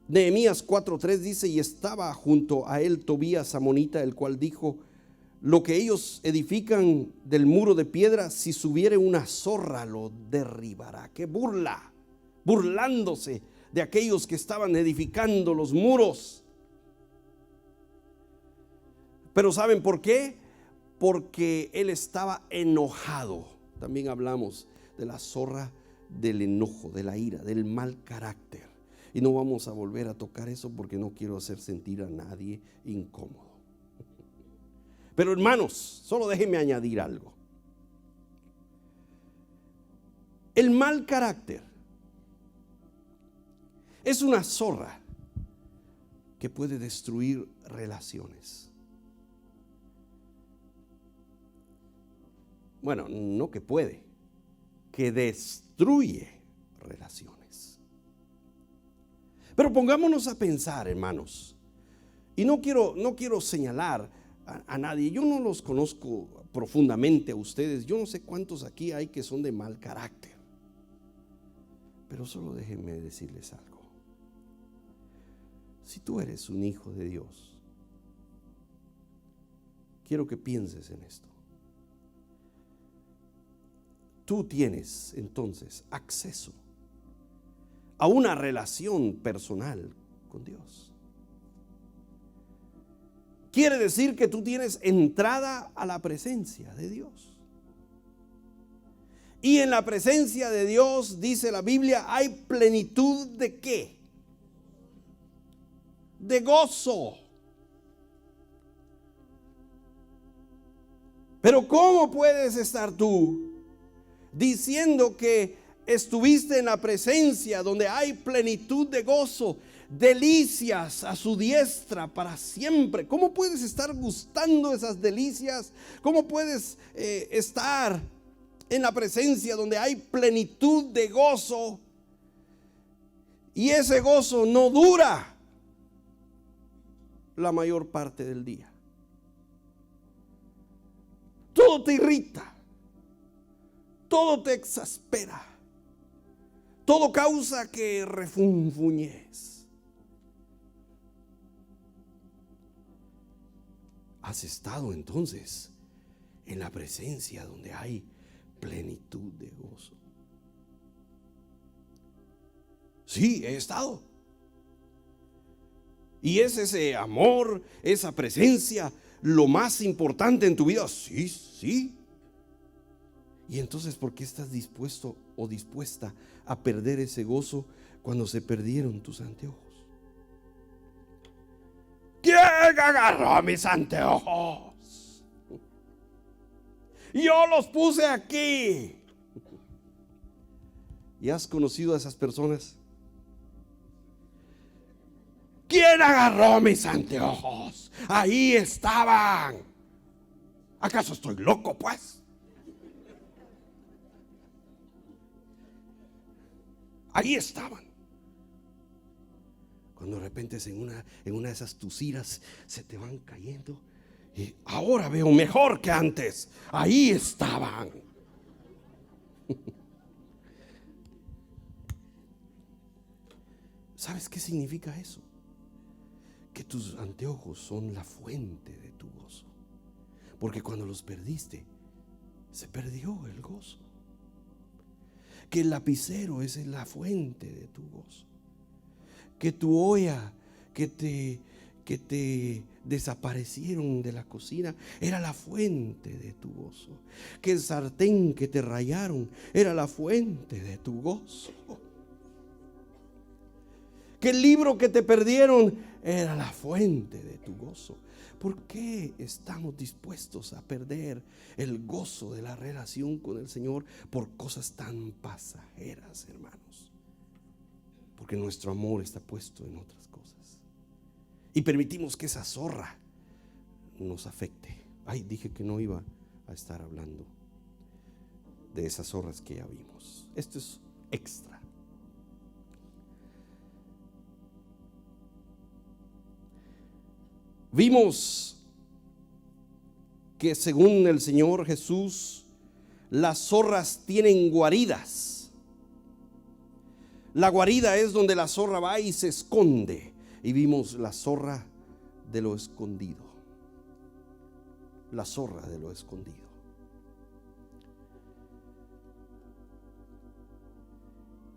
Nehemías 4:3 dice: y estaba junto a él Tobías amonita, el cual dijo: lo que ellos edifican del muro de piedra, si subiere una zorra lo derribará. ¡Qué burla! Burlándose de aquellos que estaban edificando los muros. Pero ¿saben por qué? Porque él estaba enojado. También hablamos de la zorra del enojo, de la ira, del mal carácter. Y no vamos a volver a tocar eso porque no quiero hacer sentir a nadie incómodo. Pero hermanos, solo déjenme añadir algo. El mal carácter es una zorra que puede destruir relaciones. Bueno, no que puede, que destruye relaciones. Pero pongámonos a pensar, hermanos, y no quiero señalar a nadie. Yo no los conozco profundamente a ustedes. Yo no sé cuántos aquí hay que son de mal carácter. Pero solo déjenme decirles algo. Si tú eres un hijo de Dios, quiero que pienses en esto. Tú tienes entonces acceso a una relación personal con Dios. Quiere decir que tú tienes entrada a la presencia de Dios. Y en la presencia de Dios, dice la Biblia, hay plenitud ¿de qué? De gozo. Pero ¿cómo puedes estar tú diciendo que estuviste en la presencia donde hay plenitud de gozo, delicias a su diestra para siempre. ¿Cómo puedes estar gustando esas delicias? ¿Cómo puedes estar en la presencia donde hay plenitud de gozo? Y ese gozo no dura la mayor parte del día. Todo te irrita, todo te exaspera, todo causa que refunfuñes. ¿Has estado entonces en la presencia donde hay plenitud de gozo? Sí, he estado. ¿Y es ese amor, esa presencia lo más importante en tu vida? Sí, sí. Y entonces, ¿por qué estás dispuesto o dispuesta a perder ese gozo cuando se perdieron tus anteojos? ¿Quién agarró mis anteojos? Yo los puse aquí. ¿Y has conocido a esas personas? ¿Quién agarró mis anteojos? Ahí estaban. ¿Acaso estoy loco, pues? Ahí estaban. Cuando de repente en una de esas tus iras se te van cayendo. Y ahora veo mejor que antes. Ahí estaban. ¿Sabes qué significa eso? Que tus anteojos son la fuente de tu gozo. Porque cuando los perdiste, se perdió el gozo. Que el lapicero es la fuente de tu gozo. Que tu olla que te desaparecieron de la cocina era la fuente de tu gozo. Que el sartén que te rayaron era la fuente de tu gozo. Que el libro que te perdieron era la fuente de tu gozo. ¿Por qué estamos dispuestos a perder el gozo de la relación con el Señor por cosas tan pasajeras, hermanos? Porque nuestro amor está puesto en otras cosas. Y permitimos que esa zorra nos afecte. Ay, dije que no iba a estar hablando de esas zorras que ya vimos. Esto es extra. Vimos que según el Señor Jesús, las zorras tienen guaridas. La guarida es donde la zorra va y se esconde. Y vimos la zorra de lo escondido. La zorra de lo escondido.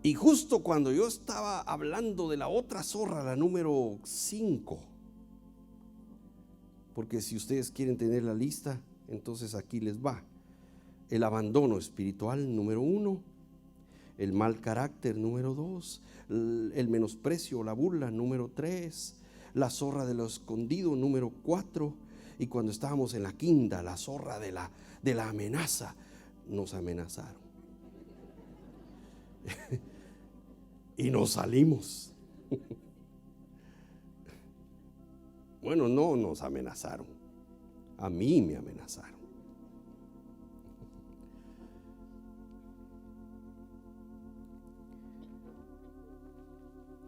Y justo cuando yo estaba hablando de la otra zorra, la número 5, porque si ustedes quieren tener la lista, entonces aquí les va. El abandono espiritual, número 1. El mal carácter, número 2. El menosprecio o la burla, número 3. La zorra de lo escondido, número 4. Y cuando estábamos en la quinta, la zorra de la amenaza, nos amenazaron. Y nos salimos. Bueno, no nos amenazaron. A mí me amenazaron.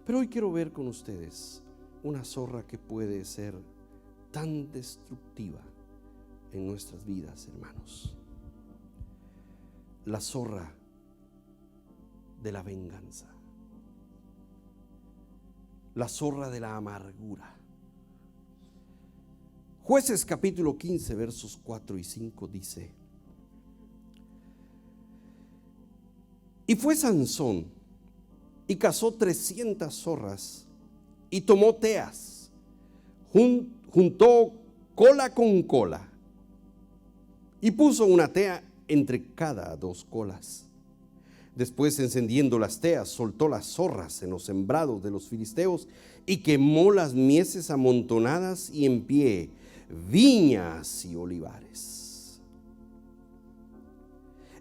Pero hoy quiero ver con ustedes una zorra que puede ser tan destructiva en nuestras vidas, hermanos. La zorra de la venganza. La zorra de la amargura. Jueces capítulo 15 versos 4 y 5 dice: y fue Sansón y cazó 300 zorras y tomó teas, juntó cola con cola y puso una tea entre cada 2 colas. Después, encendiendo las teas, soltó las zorras en los sembrados de los filisteos y quemó las mieses amontonadas y en pie, viñas y olivares.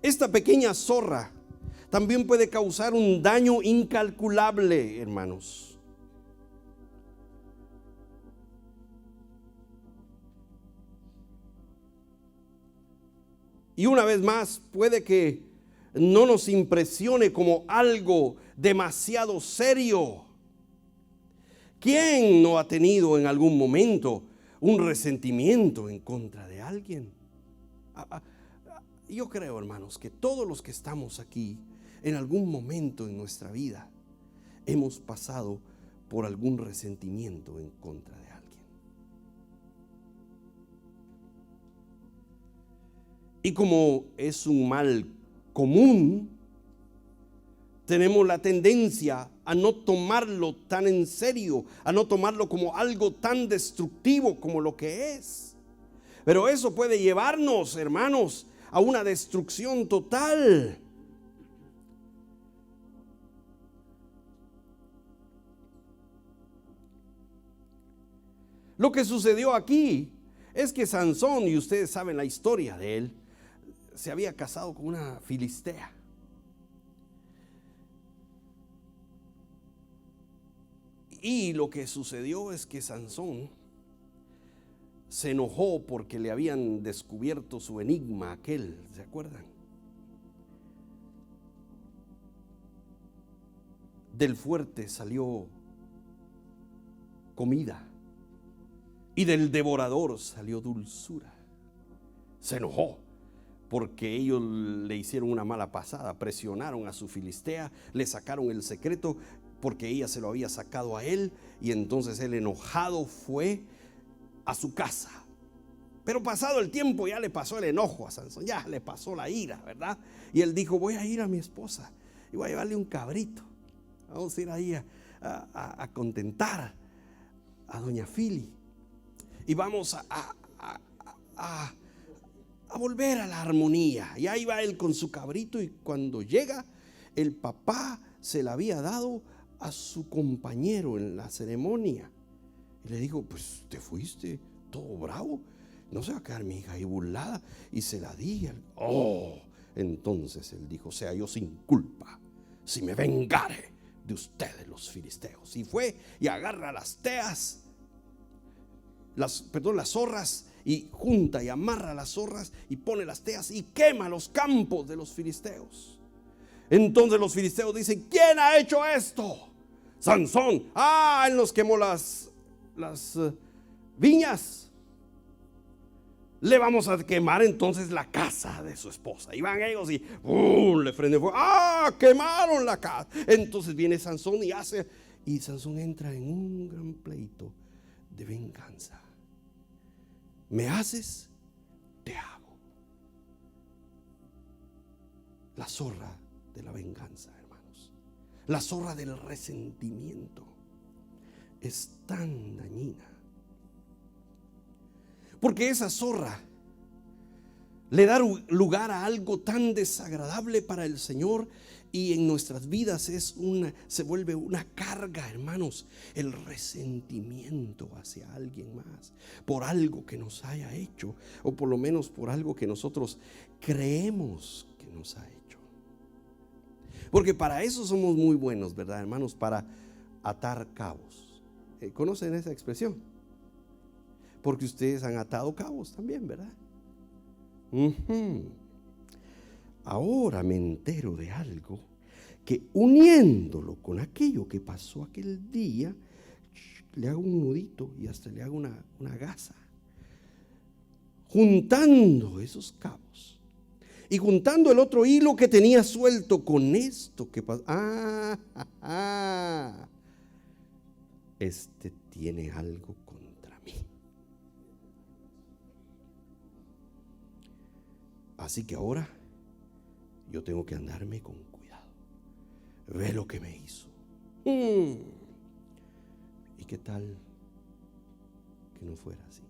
Esta pequeña zorra también puede causar un daño incalculable, hermanos. Y una vez más, puede que no nos impresione como algo demasiado serio. ¿Quién no ha tenido en algún momento un resentimiento en contra de alguien? Yo creo, hermanos, que todos los que estamos aquí, en algún momento en nuestra vida, hemos pasado por algún resentimiento en contra de alguien. Y como es un mal común, tenemos la tendencia a no tomarlo tan en serio, a no tomarlo como algo tan destructivo como lo que es. Pero eso puede llevarnos, hermanos, a una destrucción total. Lo que sucedió aquí es que Sansón, y ustedes saben la historia de él, se había casado con una filistea. Y lo que sucedió es que Sansón se enojó porque le habían descubierto su enigma aquel, ¿se acuerdan? Del fuerte salió comida y del devorador salió dulzura. Se enojó porque ellos le hicieron una mala pasada, presionaron a su filistea, le sacaron el secreto porque ella se lo había sacado a él, y entonces él, enojado, fue a su casa. Pero pasado el tiempo ya le pasó el enojo a Sansón, ya le pasó la ira, ¿verdad? Y él dijo: voy a ir a mi esposa y voy a llevarle un cabrito. Vamos a ir ahí a contentar a doña Fili y vamos a volver a la armonía. Y ahí va él con su cabrito, y cuando llega, el papá se la había dado a su compañero en la ceremonia. Y le dijo: pues te fuiste todo bravo, no se va a quedar mi hija ahí burlada. Y se la di. Entonces él dijo: sea yo sin culpa, si me vengare de ustedes los filisteos. Y fue y agarra las teas, las zorras, y junta y amarra las zorras y pone las teas y quema los campos de los filisteos. Entonces los filisteos dicen: ¿quién ha hecho esto? Sansón. Él nos quemó las viñas. Le vamos a quemar entonces la casa de su esposa. Y van ellos y le prenden fuego. Quemaron la casa. Entonces viene Sansón y Sansón entra en un gran pleito de venganza. Me haces, te hago. La zorra de la venganza, hermanos, la zorra del resentimiento es tan dañina, porque esa zorra le da lugar a algo tan desagradable para el Señor, y en nuestras vidas se vuelve una carga, hermanos, el resentimiento hacia alguien más por algo que nos haya hecho, o por lo menos por algo que nosotros creemos que nos ha hecho. Porque para eso somos muy buenos, ¿verdad, hermanos? Para atar cabos. ¿Conocen esa expresión? Porque ustedes han atado cabos también, ¿verdad? Ahora me entero de algo que, uniéndolo con aquello que pasó aquel día, le hago un nudito y hasta le hago una gasa. Juntando esos cabos y juntando el otro hilo que tenía suelto con esto que pasó. Este tiene algo contra mí. Así que ahora yo tengo que andarme con cuidado. Ve lo que me hizo. ¿Y qué tal que no fuera así?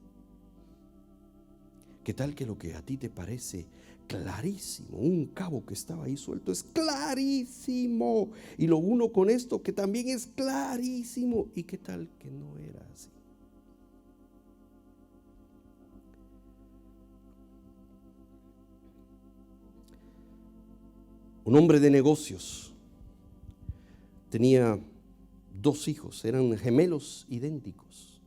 ¿Qué tal que lo que a ti te parece clarísimo, un cabo que estaba ahí suelto, es clarísimo, y lo uno con esto que también es clarísimo? ¿Y qué tal que no era así? un hombre de negocios, tenía 2 hijos, eran gemelos idénticos.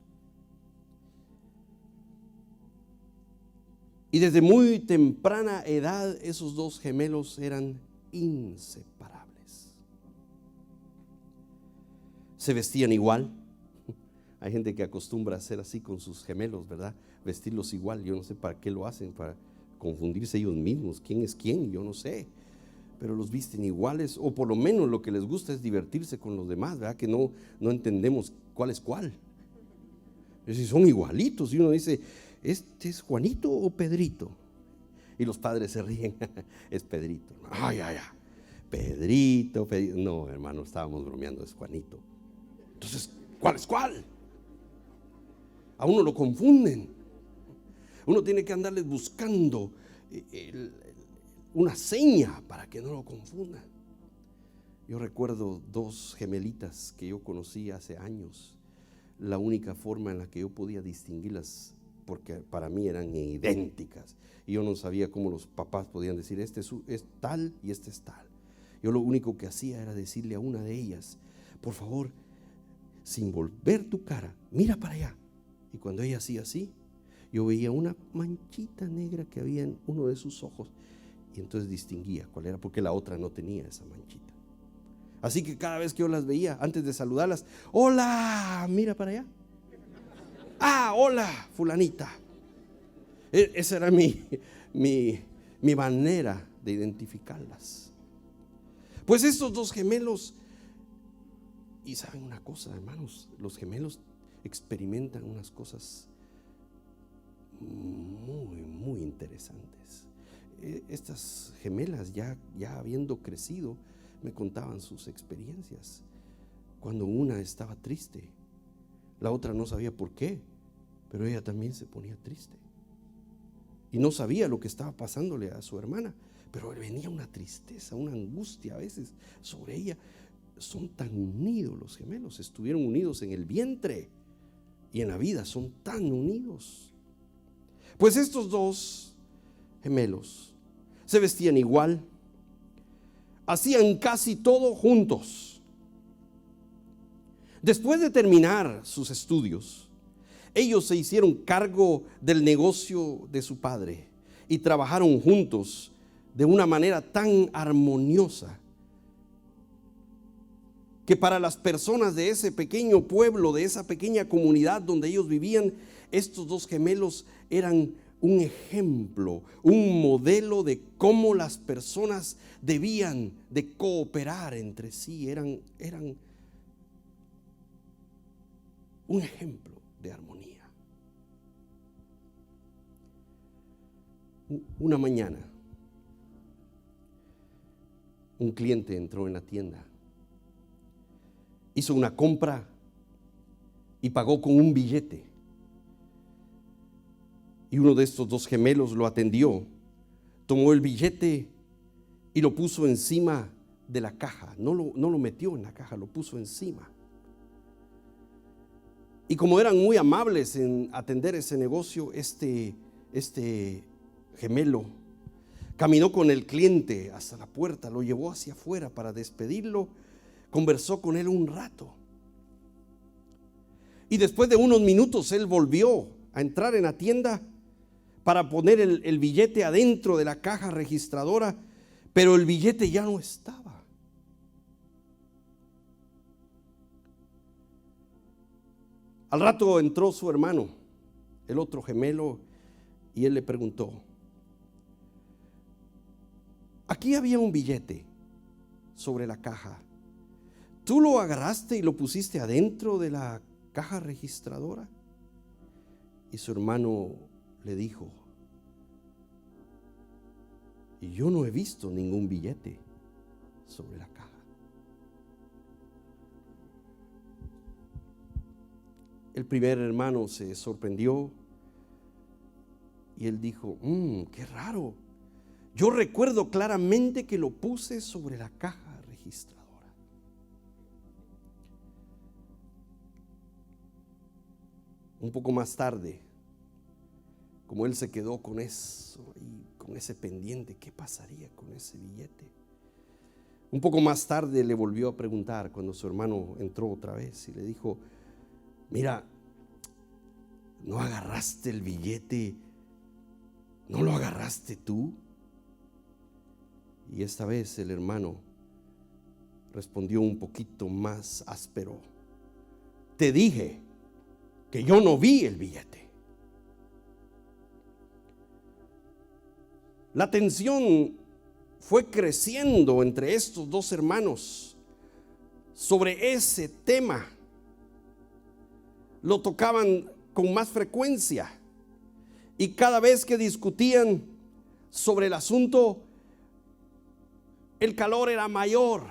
Y desde muy temprana edad esos 2 gemelos eran inseparables. Se vestían igual. Hay gente que acostumbra a hacer así con sus gemelos, ¿verdad? Vestirlos igual. Yo no sé para qué lo hacen, para confundirse ellos mismos. ¿Quién es quién? Yo no sé. Pero los visten iguales, o por lo menos lo que les gusta es divertirse con los demás, ¿verdad? Que no entendemos cuál es cuál. Es decir, son igualitos y uno dice, ¿este es Juanito o Pedrito? Y los padres se ríen, es Pedrito. Ay, ay, ay, Pedrito. No, hermano, estábamos bromeando, es Juanito. Entonces, ¿cuál es cuál? A uno lo confunden. Uno tiene que andarles buscando una seña para que no lo confundan. Yo recuerdo 2 gemelitas que yo conocí hace años. La única forma en la que yo podía distinguirlas, porque para mí eran idénticas, y yo no sabía cómo los papás podían decir, este es tal y este es tal. Yo lo único que hacía era decirle a una de ellas, por favor, sin volver tu cara, mira para allá. Y cuando ella hacía así, yo veía una manchita negra que había en uno de sus ojos, y entonces distinguía cuál era, porque la otra no tenía esa manchita. Así que cada vez que yo las veía, antes de saludarlas, hola, mira para allá. Ah, hola, fulanita. Esa era mi manera de identificarlas. Pues estos 2 gemelos, y saben una cosa, hermanos, los gemelos experimentan unas cosas muy, muy interesantes. Estas gemelas ya habiendo crecido, me contaban sus experiencias. Cuando una estaba triste, la otra no sabía por qué, pero ella también se ponía triste. Y no sabía lo que estaba pasándole a su hermana, pero venía una tristeza, una angustia a veces sobre ella. Son tan unidos los gemelos, estuvieron unidos en el vientre y en la vida, son tan unidos. Pues estos 2 gemelos se vestían igual, hacían casi todo juntos. Después de terminar sus estudios, ellos se hicieron cargo del negocio de su padre y trabajaron juntos de una manera tan armoniosa que para las personas de ese pequeño pueblo, de esa pequeña comunidad donde ellos vivían, estos 2 gemelos eran un ejemplo, un modelo de cómo las personas debían de cooperar entre sí. Eran un ejemplo de armonía. Una mañana, un cliente entró en la tienda, hizo una compra y pagó con un billete. Y uno de estos 2 gemelos lo atendió, tomó el billete y lo puso encima de la caja. No lo metió en la caja, lo puso encima. Y como eran muy amables en atender ese negocio, este gemelo caminó con el cliente hasta la puerta, lo llevó hacia afuera para despedirlo, conversó con él un rato. Y después de unos minutos él volvió a entrar en la tienda para poner el billete adentro de la caja registradora, pero el billete ya no estaba. Al rato entró su hermano, el otro gemelo, y él le preguntó, aquí había un billete sobre la caja, ¿tú lo agarraste y lo pusiste adentro de la caja registradora? Y su hermano le dijo, y yo no he visto ningún billete sobre la caja. El primer hermano se sorprendió y él dijo, qué raro, yo recuerdo claramente que lo puse sobre la caja registradora. Un poco más tarde, como él se quedó con eso y con ese pendiente, ¿qué pasaría con ese billete? Un poco más tarde le volvió a preguntar cuando su hermano entró otra vez y le dijo: mira, ¿no agarraste el billete? ¿No lo agarraste tú? Y esta vez el hermano respondió un poquito más áspero: te dije que yo no vi el billete. La tensión fue creciendo entre estos dos hermanos sobre ese tema. Lo tocaban con más frecuencia y cada vez que discutían sobre el asunto, el calor era mayor,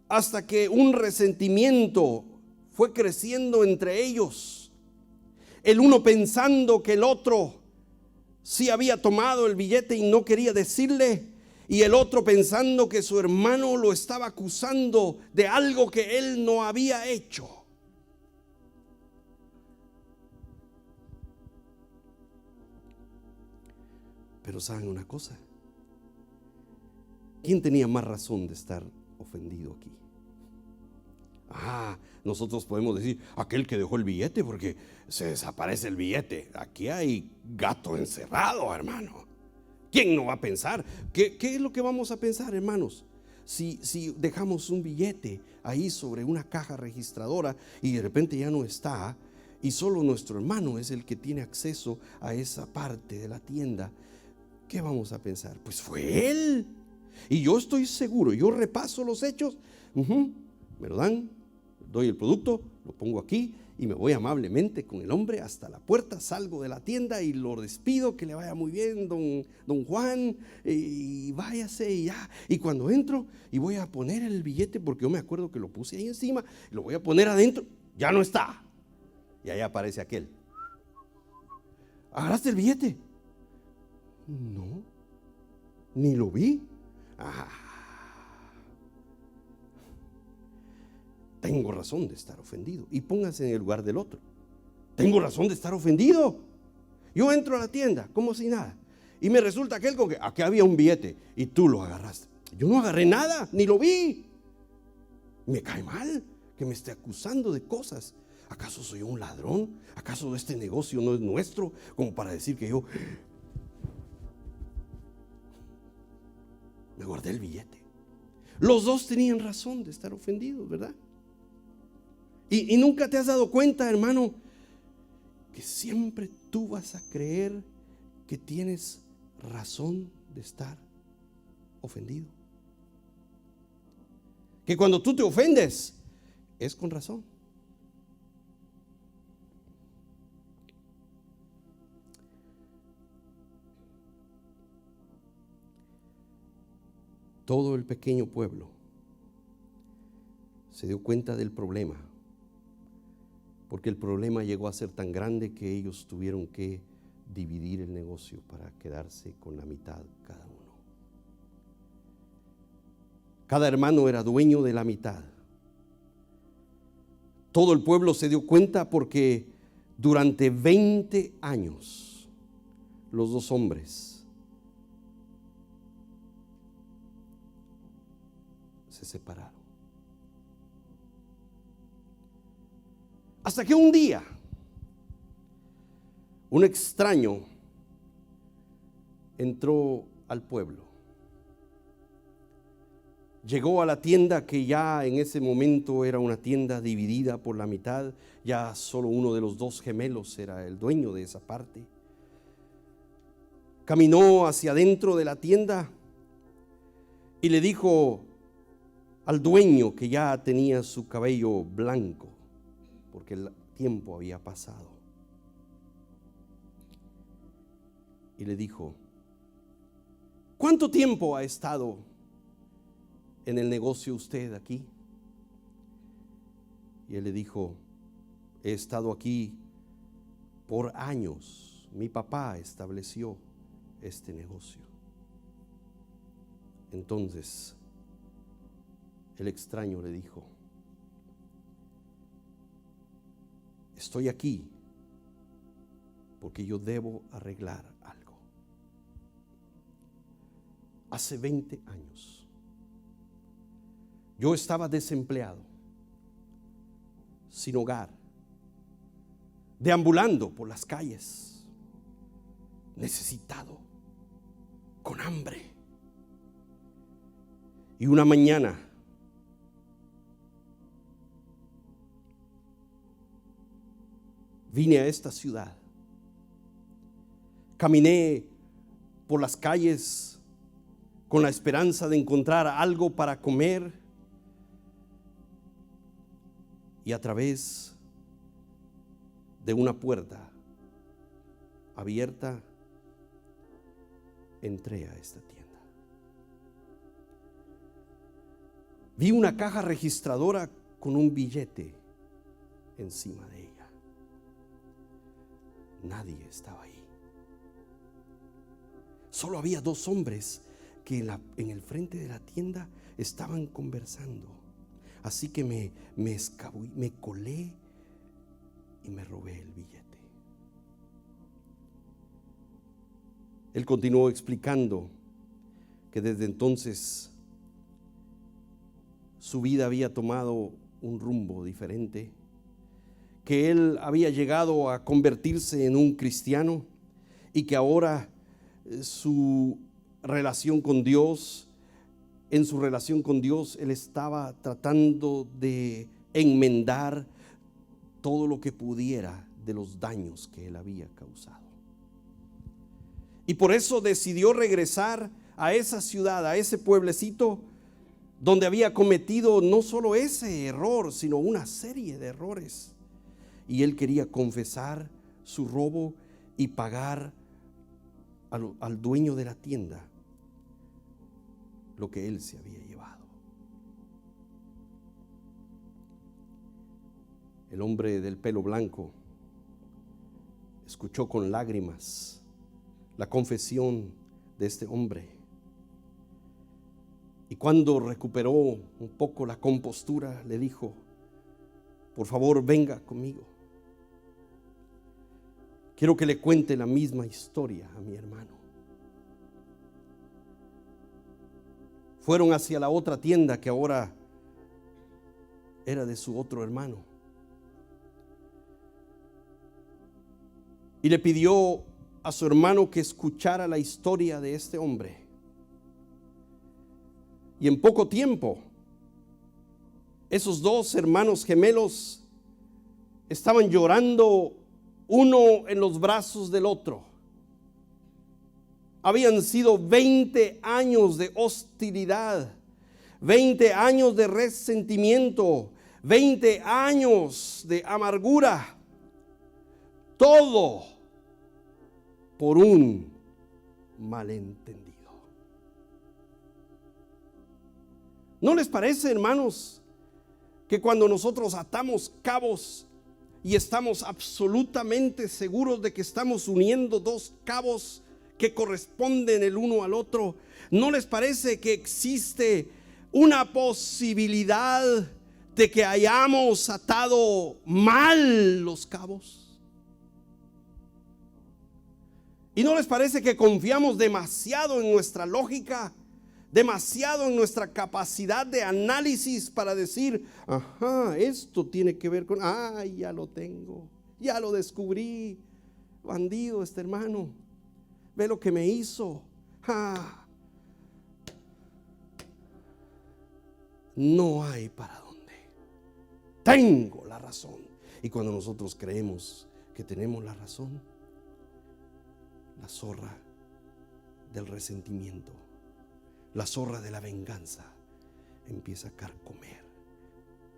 hasta que un resentimiento fue creciendo entre ellos, el uno pensando que el otro sí había tomado el billete y no quería decirle, y el otro pensando que su hermano lo estaba acusando de algo que él no había hecho. Pero ¿saben una cosa? ¿Quién tenía más razón de estar ofendido aquí? Nosotros podemos decir aquel que dejó el billete, porque se desaparece el billete. Aquí hay gato encerrado, hermano. ¿Quién no va a pensar? ¿Qué es lo que vamos a pensar, hermanos? Si dejamos un billete ahí sobre una caja registradora y de repente ya no está, y solo nuestro hermano es el que tiene acceso a esa parte de la tienda, ¿qué vamos a pensar? Pues fue él. Y yo estoy seguro, yo repaso los hechos, me lo dan, doy el producto, lo pongo aquí y me voy amablemente con el hombre hasta la puerta, salgo de la tienda y lo despido, que le vaya muy bien, don Juan, y váyase y ya. Y cuando entro y voy a poner el billete, porque yo me acuerdo que lo puse ahí encima, lo voy a poner adentro, ya no está. Y ahí aparece aquel: ¿agarraste el billete? No, ni lo vi. Tengo razón de estar ofendido. Y póngase en el lugar del otro. Tengo razón de estar ofendido. Yo entro a la tienda como si nada, y me resulta aquel con que aquí había un billete y tú lo agarraste. Yo no agarré nada, ni lo vi. Me cae mal que me esté acusando de cosas. ¿Acaso soy un ladrón? ¿Acaso este negocio no es nuestro como para decir que yo me guardé el billete? Los dos tenían razón de estar ofendidos, ¿verdad? Y nunca te has dado cuenta, hermano, que siempre tú vas a creer que tienes razón de estar ofendido. Que cuando tú te ofendes es con razón. Todo el pequeño pueblo se dio cuenta del problema, porque el problema llegó a ser tan grande que ellos tuvieron que dividir el negocio para quedarse con la mitad cada uno. Cada hermano era dueño de la mitad. Todo el pueblo se dio cuenta porque durante 20 años los dos hombres se separaron. Hasta que un día un extraño entró al pueblo. Llegó a la tienda, que ya en ese momento era una tienda dividida por la mitad. Ya solo uno de los dos gemelos era el dueño de esa parte. Caminó hacia adentro de la tienda y le dijo al dueño, que ya tenía su cabello blanco porque el tiempo había pasado, y le dijo: ¿cuánto tiempo ha estado en el negocio usted aquí? Y él le dijo: he estado aquí por años. Mi papá estableció este negocio. Entonces el extraño le dijo: estoy aquí porque yo debo arreglar algo. hace 20 años. Yo estaba desempleado, sin hogar, deambulando por las calles, necesitado, con hambre. Y una mañana vine a esta ciudad, caminé por las calles con la esperanza de encontrar algo para comer, y a través de una puerta abierta entré a esta tienda. Vi una caja registradora con un billete encima de ella. Nadie estaba ahí. Solo había 2 hombres que en el frente de la tienda estaban conversando. Así que me colé y me robé el billete. Él continuó explicando que desde entonces su vida había tomado un rumbo diferente, que él había llegado a convertirse en un cristiano y que ahora su relación con Dios, en su relación con Dios, él estaba tratando de enmendar todo lo que pudiera de los daños que él había causado. Y por eso decidió regresar a esa ciudad, a ese pueblecito donde había cometido no solo ese error, sino una serie de errores. Y él quería confesar su robo y pagar al dueño de la tienda lo que él se había llevado. El hombre del pelo blanco escuchó con lágrimas la confesión de este hombre. Y cuando recuperó un poco la compostura, le dijo: por favor, venga conmigo. Quiero que le cuente la misma historia a mi hermano. Fueron hacia la otra tienda que ahora era de su otro hermano. Y le pidió a su hermano que escuchara la historia de este hombre. Y en poco tiempo, esos 2 hermanos gemelos estaban llorando, uno en los brazos del otro. Habían sido 20 años de hostilidad, 20 años de resentimiento, 20 años de amargura. Todo por un malentendido. ¿No les parece, hermanos, que cuando nosotros atamos cabos y estamos absolutamente seguros de que estamos uniendo 2 cabos que corresponden el uno al otro, no les parece que existe una posibilidad de que hayamos atado mal los cabos? ¿Y no les parece que confiamos demasiado en nuestra lógica, demasiado en nuestra capacidad de análisis para decir: ajá, esto tiene que ver con, ya lo tengo, ya lo descubrí, bandido este hermano, ve lo que me hizo? No hay para dónde, tengo la razón. Y cuando nosotros creemos que tenemos la razón, la zorra del resentimiento, la zorra de la venganza, empieza a carcomer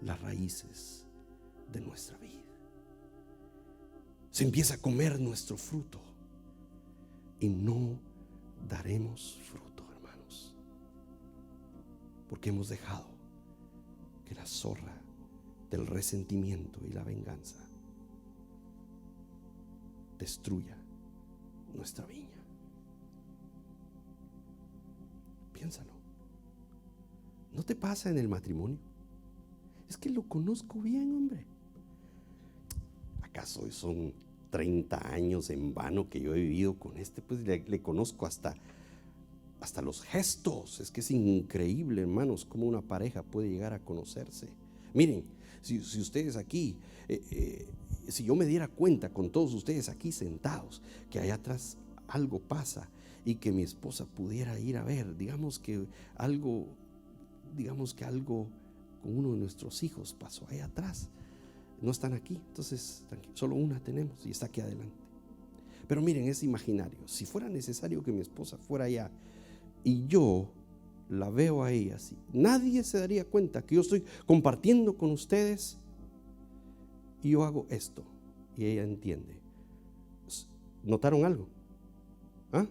las raíces de nuestra vida. Se empieza a comer nuestro fruto y no daremos fruto, hermanos, porque hemos dejado que la zorra del resentimiento y la venganza destruya nuestra viña. Piénsalo. ¿No te pasa en el matrimonio? Es que lo conozco bien, hombre. ¿Acaso son 30 años en vano que yo he vivido con este? Pues le conozco hasta hasta los gestos. Es que es increíble, hermanos, cómo una pareja puede llegar a conocerse. Miren, si ustedes aquí, si yo me diera cuenta con todos ustedes aquí sentados, que allá atrás algo pasa y que mi esposa pudiera ir a ver, digamos que algo con uno de nuestros hijos pasó allá atrás, no están aquí, entonces solo una tenemos y está aquí adelante. Pero miren, es imaginario. Si fuera necesario que mi esposa fuera allá y yo la veo a ella así, nadie se daría cuenta que yo estoy compartiendo con ustedes y yo hago esto y ella entiende. ¿Notaron algo? ¿Ah?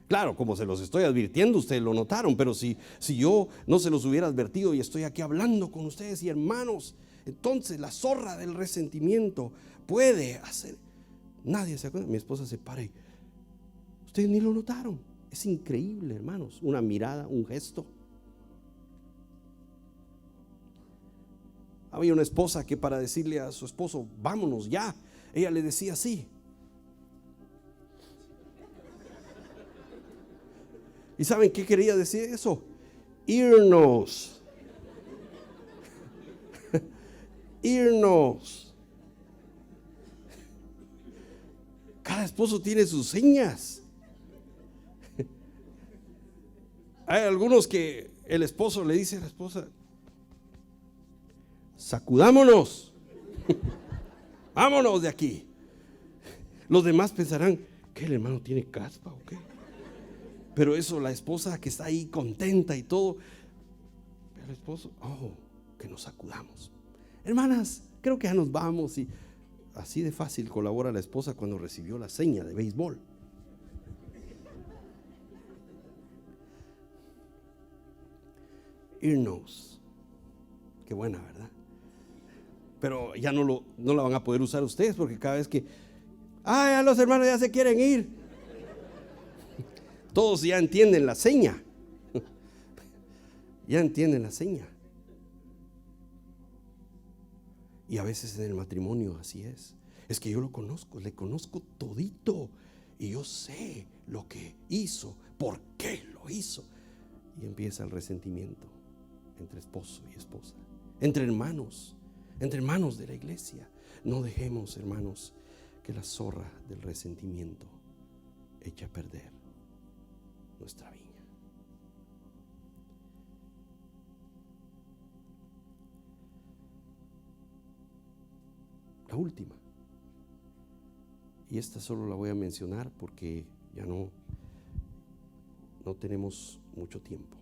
Claro, como se los estoy advirtiendo, ustedes lo notaron, pero si yo no se los hubiera advertido y estoy aquí hablando con ustedes y hermanos, entonces la zorra del resentimiento puede hacer. Nadie se acuerda. Mi esposa se para y ustedes ni lo notaron. Es increíble, hermanos. Una mirada, un gesto. Había una esposa que para decirle a su esposo, vámonos ya, ella le decía así. ¿Y saben qué quería decir eso? Irnos. Irnos. Cada esposo tiene sus señas. Hay algunos que el esposo le dice a la esposa, sacudámonos. Vámonos de aquí. Los demás pensarán, ¿qué el hermano tiene caspa o qué? Pero eso, la esposa que está ahí contenta y todo, el esposo, que nos sacudamos. Hermanas, creo que ya nos vamos. Y así de fácil colabora la esposa cuando recibió la seña de béisbol. Irnos. Qué buena, ¿verdad? Pero ya no la van a poder usar ustedes, porque cada vez que ya los hermanos ya se quieren ir, todos ya entienden la seña. Ya entienden la seña. Y a veces en el matrimonio así es. Es que yo lo conozco, le conozco todito. Y yo sé lo que hizo, por qué lo hizo. Y empieza el resentimiento entre esposo y esposa, entre hermanos de la iglesia. No dejemos, hermanos, que la zorra del resentimiento eche a perder nuestra viña. La última, y esta solo la voy a mencionar porque ya no tenemos mucho tiempo.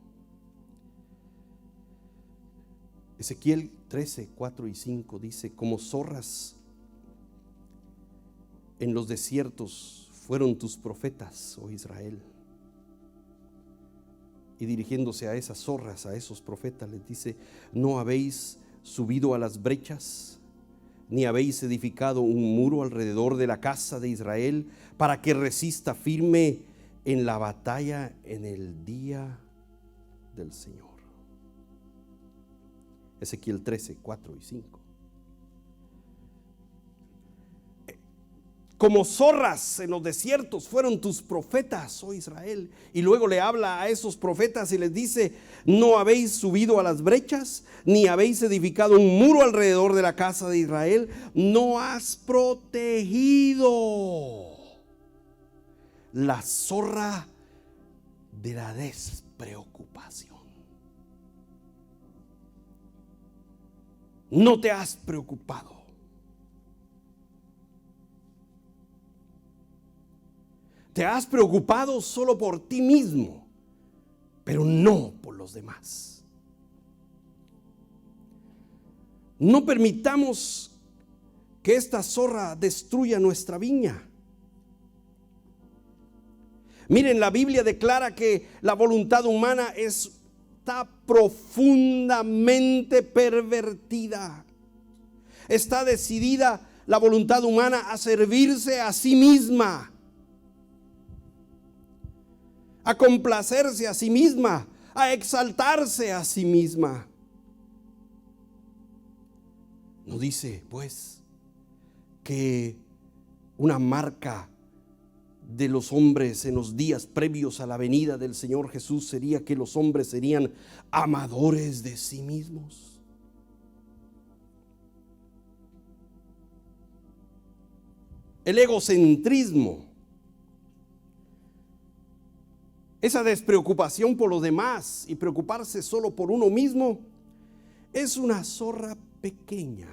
Ezequiel 13, 4 y 5 dice: como zorras en los desiertos fueron tus profetas, oh Israel. Y dirigiéndose a esas zorras, a esos profetas, les dice: no habéis subido a las brechas, ni habéis edificado un muro alrededor de la casa de Israel, para que resista firme en la batalla en el día del Señor. Ezequiel 13, 4 y 5. Como zorras en los desiertos fueron tus profetas, oh Israel. Y luego le habla a esos profetas y les dice: no habéis subido a las brechas, ni habéis edificado un muro alrededor de la casa de Israel. No has protegido la zorra de la despreocupación. No te has preocupado. Te has preocupado solo por ti mismo, pero no por los demás. No permitamos que esta zorra destruya nuestra viña. Miren, la Biblia declara que la voluntad humana está profundamente pervertida. Está decidida la voluntad humana a servirse a sí misma, a complacerse a sí misma, a exaltarse a sí misma. No dice, pues, que una marca de los hombres en los días previos a la venida del Señor Jesús sería que los hombres serían amadores de sí mismos. El egocentrismo, esa despreocupación por los demás y preocuparse solo por uno mismo, es una zorra pequeña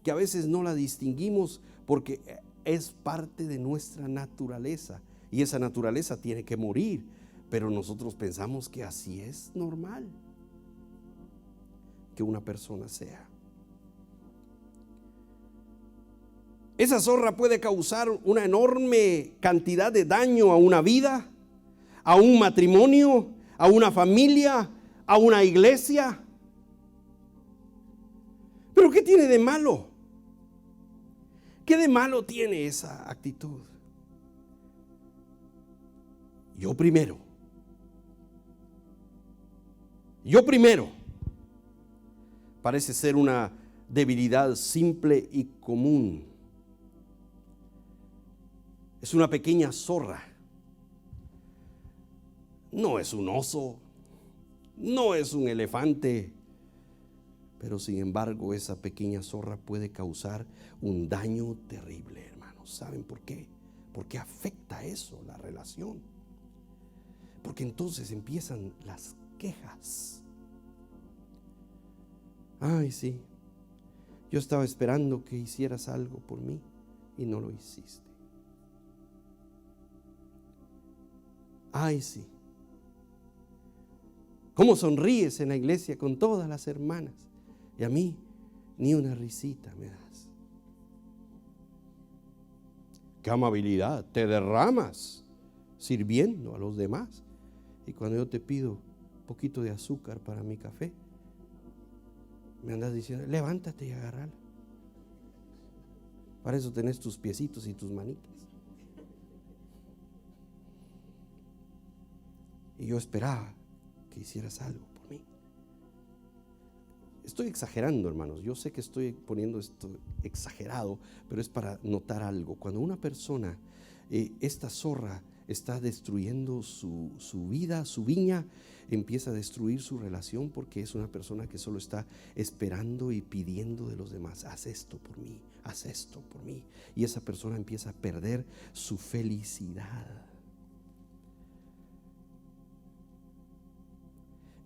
que a veces no la distinguimos porque es parte de nuestra naturaleza y esa naturaleza tiene que morir, pero nosotros pensamos que así es normal que una persona sea. Esa zorra puede causar una enorme cantidad de daño a una vida, a un matrimonio, a una familia, a una iglesia. ¿Pero qué tiene de malo? ¿Qué de malo tiene esa actitud? Yo primero. Parece ser una debilidad simple y común. Es una pequeña zorra. No es un oso, no es un elefante, pero sin embargo esa pequeña zorra puede causar un daño terrible, hermanos. ¿Saben por qué? Porque afecta eso, la relación. Porque entonces empiezan las quejas. Ay, sí, yo estaba esperando que hicieras algo por mí y no lo hiciste. Ay, sí. ¿Cómo sonríes en la iglesia con todas las hermanas? Y a mí ni una risita me das. Qué amabilidad, te derramas sirviendo a los demás. Y cuando yo te pido un poquito de azúcar para mi café, me andas diciendo, levántate y agárrala. Para eso tenés tus piecitos y tus manitas. Y yo esperaba que hicieras algo por mí. Estoy exagerando, hermanos. Yo sé que estoy poniendo esto exagerado, pero es para notar algo. Cuando una persona, esta zorra está destruyendo su vida, su viña, empieza a destruir su relación porque es una persona que solo está esperando y pidiendo de los demás. Haz esto por mí, haz esto por mí. Y esa persona empieza a perder su felicidad.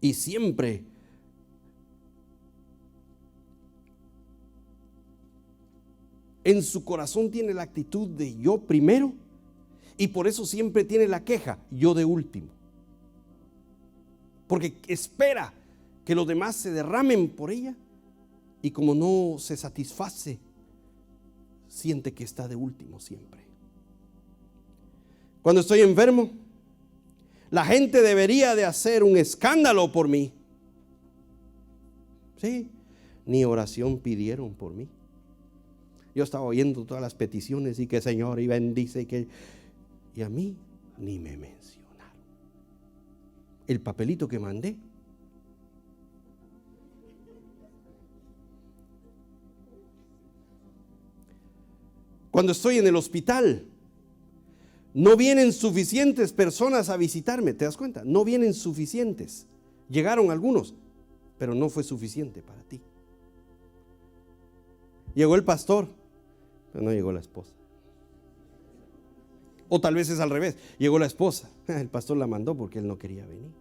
Y siempre en su corazón tiene la actitud de yo primero, y por eso siempre tiene la queja, yo de último. Porque espera que los demás se derramen por ella, y como no se satisface, siente que está de último siempre. Cuando estoy enfermo, la gente debería de hacer un escándalo por mí. Sí, ni oración pidieron por mí. Yo estaba oyendo todas las peticiones y que Señor y bendice y a mí ni me mencionaron. El papelito que mandé. Cuando estoy en el hospital, no vienen suficientes personas a visitarme, ¿te das cuenta? No vienen suficientes. Llegaron algunos, pero no fue suficiente para ti. Llegó el pastor, pero no llegó la esposa. O tal vez es al revés, llegó la esposa, el pastor la mandó porque él no quería venir.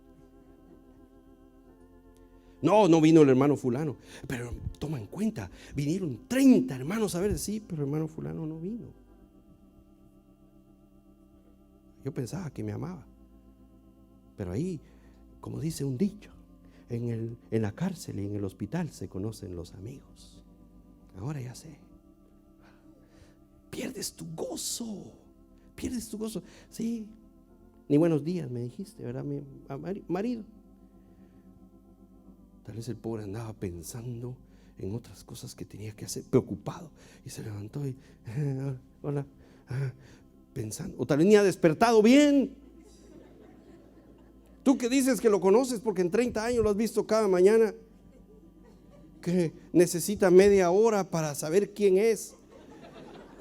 No vino el hermano fulano, pero toma en cuenta, vinieron 30 hermanos a ver, sí, pero el hermano fulano no vino. Yo pensaba que me amaba, pero ahí, como dice un dicho, en la cárcel y en el hospital se conocen los amigos. Ahora ya sé. Pierdes tu gozo. Sí, ni buenos días me dijiste, ¿verdad, mi marido? Tal vez el pobre andaba pensando en otras cosas que tenía que hacer, preocupado, y se levantó y hola, pensando, o tal vez ni ha despertado bien. Tú que dices que lo conoces porque en 30 años lo has visto cada mañana, que necesita media hora para saber quién es.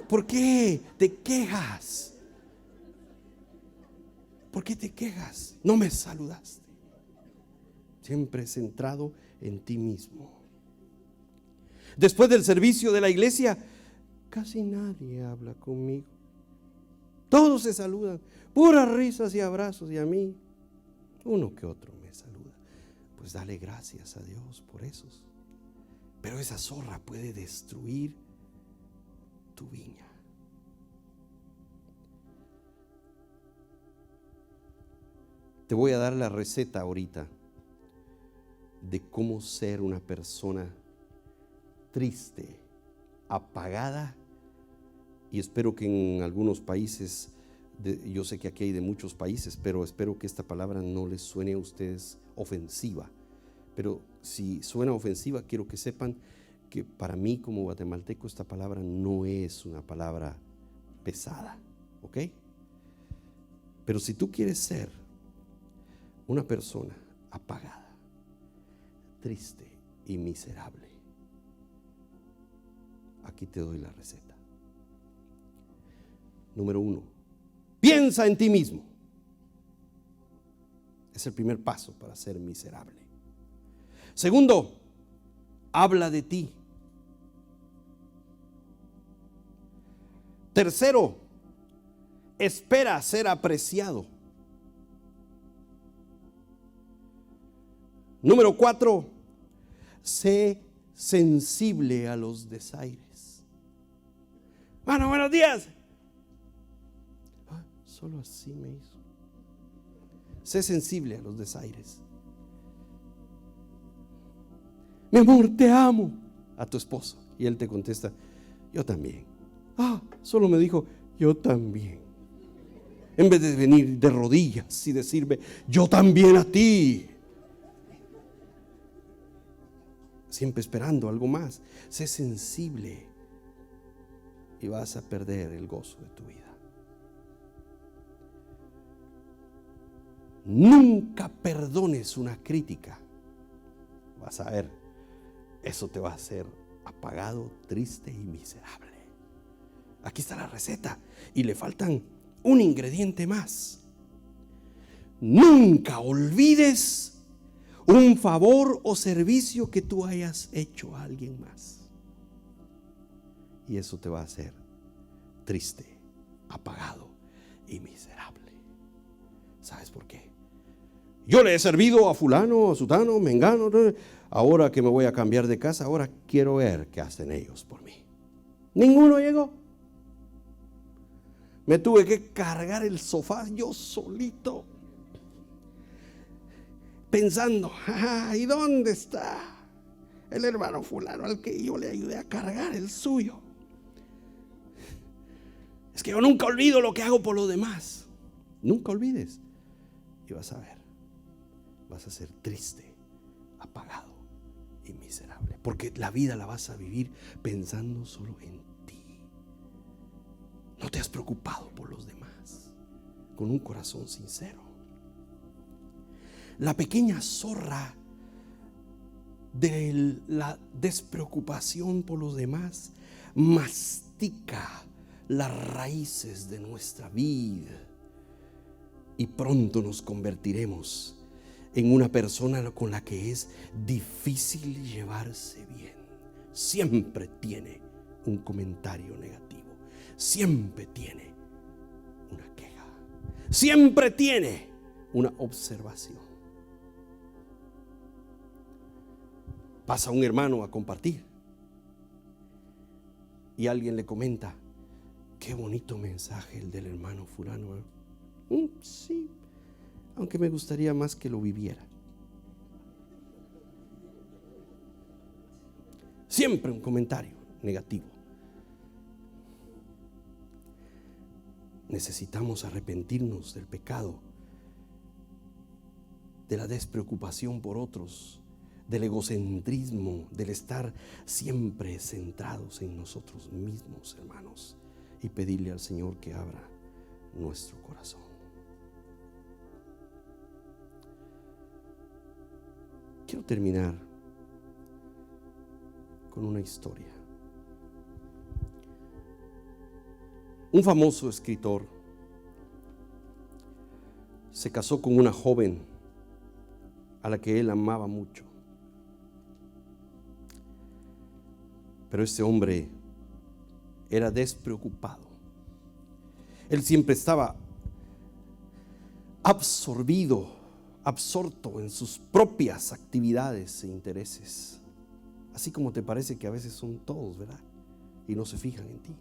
¿Por qué te quejas? ¿Por qué te quejas? No me saludaste. Siempre centrado en ti mismo. Después del servicio de la iglesia, casi nadie habla conmigo. Todos se saludan, puras risas y abrazos, y a mí, uno que otro me saluda. Pues dale gracias a Dios por esos. Pero esa zorra puede destruir tu viña. Te voy a dar la receta ahorita de cómo ser una persona triste, apagada, y espero que en algunos países, yo sé que aquí hay de muchos países, pero espero que esta palabra no les suene a ustedes ofensiva. Pero si suena ofensiva, quiero que sepan que para mí como guatemalteco esta palabra no es una palabra pesada, ¿ok? Pero si tú quieres ser una persona apagada, triste y miserable, aquí te doy la receta. Número 1, piensa en ti mismo. Es el primer paso para ser miserable. Segundo, habla de ti. Tercero, espera ser apreciado. Número 4, sé sensible a los desaires. Bueno, buenos días. Solo así me hizo. Sé sensible a los desaires. Mi amor, te amo. A tu esposo. Y él te contesta, yo también. Solo me dijo, yo también. En vez de venir de rodillas y decirme, yo también a ti. Siempre esperando algo más. Sé sensible y vas a perder el gozo de tu vida. Nunca perdones una crítica. Vas a ver, eso te va a hacer apagado, triste y miserable. Aquí está la receta y le faltan un ingrediente más. Nunca olvides un favor o servicio que tú hayas hecho a alguien más. Y eso te va a hacer triste, apagado y miserable. ¿Sabes por qué? Yo le he servido a fulano, a sutano, mengano. Ahora que me voy a cambiar de casa, ahora quiero ver qué hacen ellos por mí. Ninguno llegó. Me tuve que cargar el sofá yo solito, pensando, ¿y dónde está el hermano fulano al que yo le ayudé a cargar el suyo? Es que yo nunca olvido lo que hago por los demás. Nunca olvides. Y vas a ver, vas a ser triste, apagado y miserable. Porque la vida la vas a vivir pensando solo en ti. No te has preocupado por los demás, con un corazón sincero. La pequeña zorra de la despreocupación por los demás mastica las raíces de nuestra vida. Y pronto nos convertiremos en una persona con la que es difícil llevarse bien. Siempre tiene un comentario negativo. Siempre tiene una queja. Siempre tiene una observación. Pasa un hermano a compartir y alguien le comenta, qué bonito mensaje el del hermano fulano. Sí, aunque me gustaría más que lo viviera. Siempre un comentario negativo. Necesitamos arrepentirnos del pecado, de la despreocupación por otros, del egocentrismo, del estar siempre centrados en nosotros mismos, hermanos, y pedirle al Señor que abra nuestro corazón. Quiero terminar con una historia. Un famoso escritor se casó con una joven a la que él amaba mucho. Pero este hombre era despreocupado. Él siempre estaba absorto en sus propias actividades e intereses. Así como te parece que a veces son todos, ¿verdad? Y no se fijan en ti.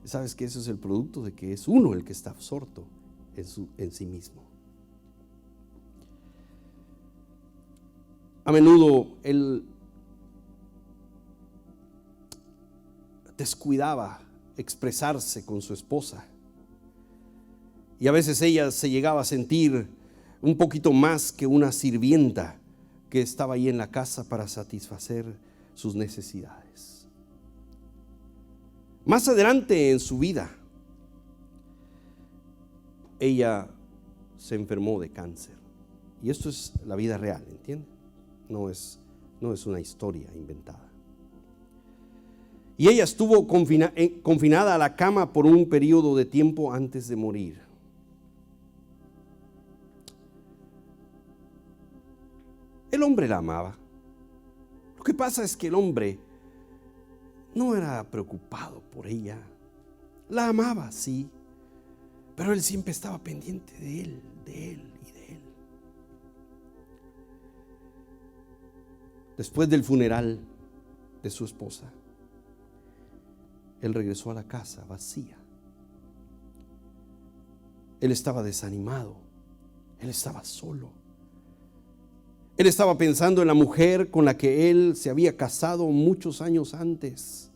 Sabes que eso es el producto de que es uno el que está absorto en sí mismo. A menudo él descuidaba expresarse con su esposa, y a veces ella se llegaba a sentir un poquito más que una sirvienta que estaba ahí en la casa para satisfacer sus necesidades. Más adelante en su vida, ella se enfermó de cáncer, y esto es la vida real, ¿entiende? No es una historia inventada. Y ella estuvo confinada a la cama por un periodo de tiempo antes de morir. El hombre la amaba. Lo que pasa es que el hombre no era preocupado por ella. La amaba, sí, pero él siempre estaba pendiente de él y de él. Después del funeral de su esposa, él regresó a la casa vacía. Él estaba desanimado, él estaba solo. Él estaba pensando en la mujer con la que él se había casado muchos años antes.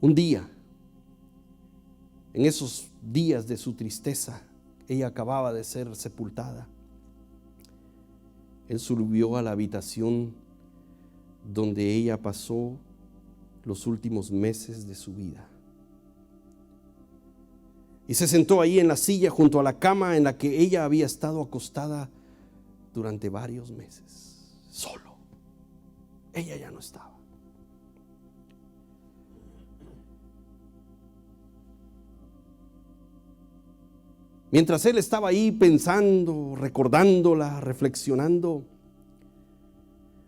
Un día, en esos días de su tristeza, ella acababa de ser sepultada. Él subió a la habitación donde ella pasó los últimos meses de su vida. Y se sentó ahí en la silla junto a la cama en la que ella había estado acostada durante varios meses. Solo. Ella ya no estaba. Mientras él estaba ahí pensando, recordándola, reflexionando,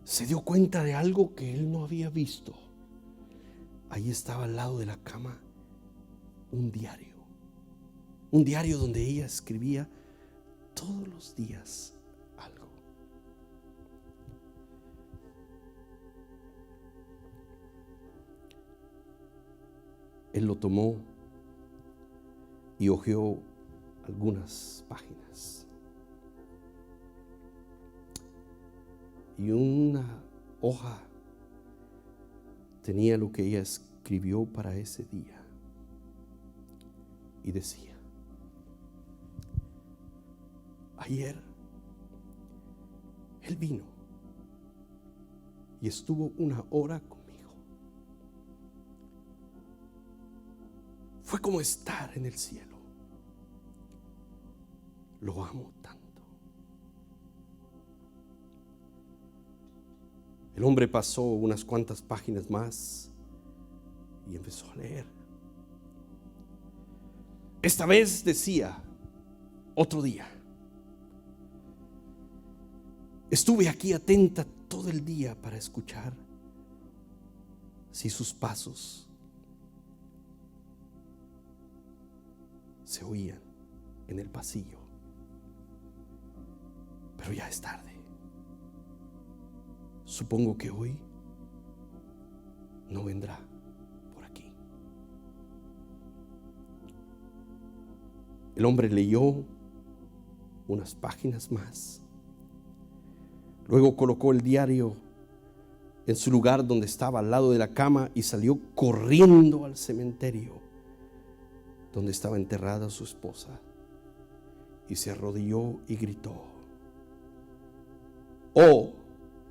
se dio cuenta de algo que él no había visto. Ahí estaba al lado de la cama un diario donde ella escribía todos los días algo. Él lo tomó y hojeó algunas páginas, y una hoja tenía lo que ella escribió para ese día, y decía: ayer él vino y estuvo 1 hora conmigo. Fue como estar en el cielo. Lo amo tanto. El hombre pasó unas cuantas páginas más y empezó a leer. Esta vez decía: otro día. Estuve aquí atenta todo el día para escuchar si sus pasos se oían en el pasillo. Pero ya es tarde. Supongo que hoy no vendrá por aquí. El hombre leyó unas páginas más. Luego colocó el diario en su lugar donde estaba, al lado de la cama, y salió corriendo al cementerio donde estaba enterrada su esposa, y se arrodilló y gritó: oh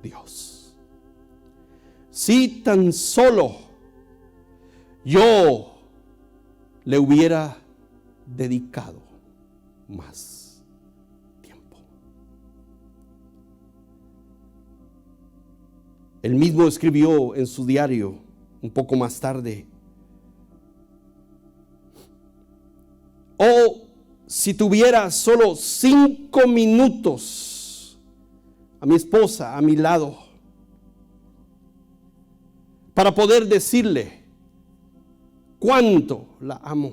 Dios, si tan solo yo le hubiera dedicado más tiempo. Él mismo escribió en su diario un poco más tarde: oh, si tuviera solo 5 minutos a mi esposa a mi lado para poder decirle cuánto la amo.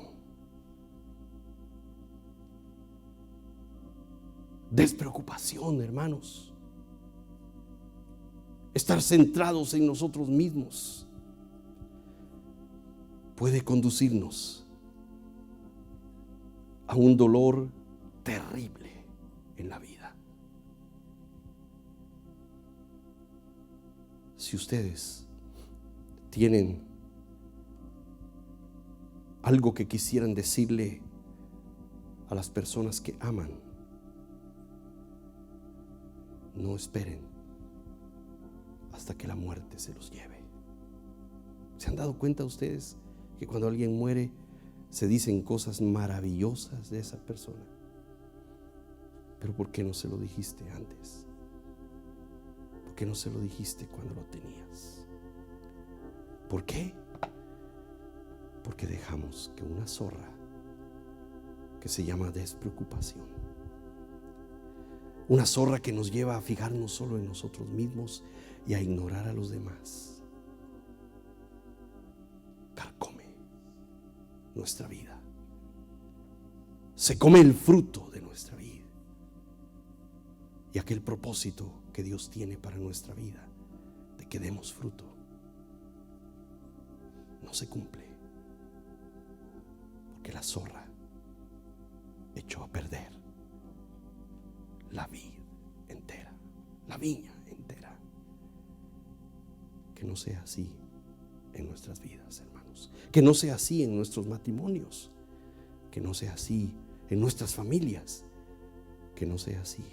Despreocupación, hermanos. Estar centrados en nosotros mismos puede conducirnos a un dolor terrible en la vida. Si ustedes tienen algo que quisieran decirle a las personas que aman, no esperen hasta que la muerte se los lleve. ¿Se han dado cuenta ustedes que cuando alguien muere se dicen cosas maravillosas de esa persona? Pero ¿por qué no se lo dijiste antes? ¿Por qué no se lo dijiste cuando lo tenías? ¿Por qué? Porque dejamos que una zorra que se llama despreocupación, una zorra que nos lleva a fijarnos solo en nosotros mismos y a ignorar a los demás, carcome nuestra vida, se come el fruto de nuestra vida, y aquel propósito que Dios tiene para nuestra vida, de que demos fruto, no se cumple, porque la zorra echó a perder la vid entera, la viña entera. Que no sea así en nuestras vidas, hermanos. Que no sea así en nuestros matrimonios. Que no sea así en nuestras familias. Que no sea así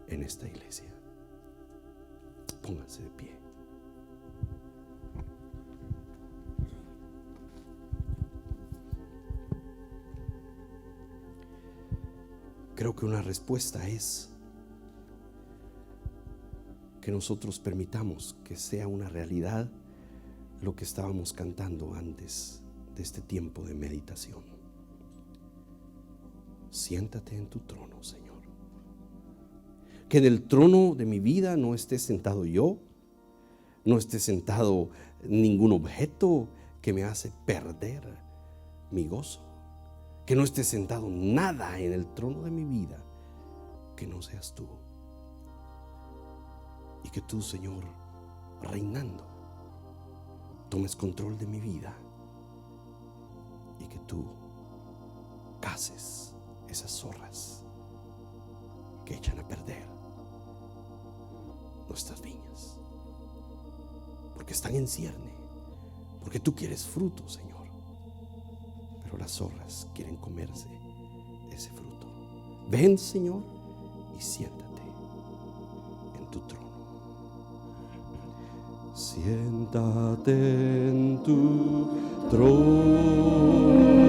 en esta iglesia. Pónganse de pie. Creo que una respuesta es que nosotros permitamos que sea una realidad lo que estábamos cantando antes de este tiempo de meditación. Siéntate en tu trono, Señor. Que en el trono de mi vida no esté sentado yo, no esté sentado ningún objeto que me hace perder mi gozo. Que no esté sentado nada en el trono de mi vida que no seas tú. Y que tú, Señor, reinando, tomes control de mi vida. Y que tú cases esas zorras que echan a perder nuestras viñas. Porque están en cierne. Porque tú quieres fruto, Señor. Pero las zorras quieren comerse ese fruto. Ven, Señor, y siéntate en tu trono. Siéntate en tu trono.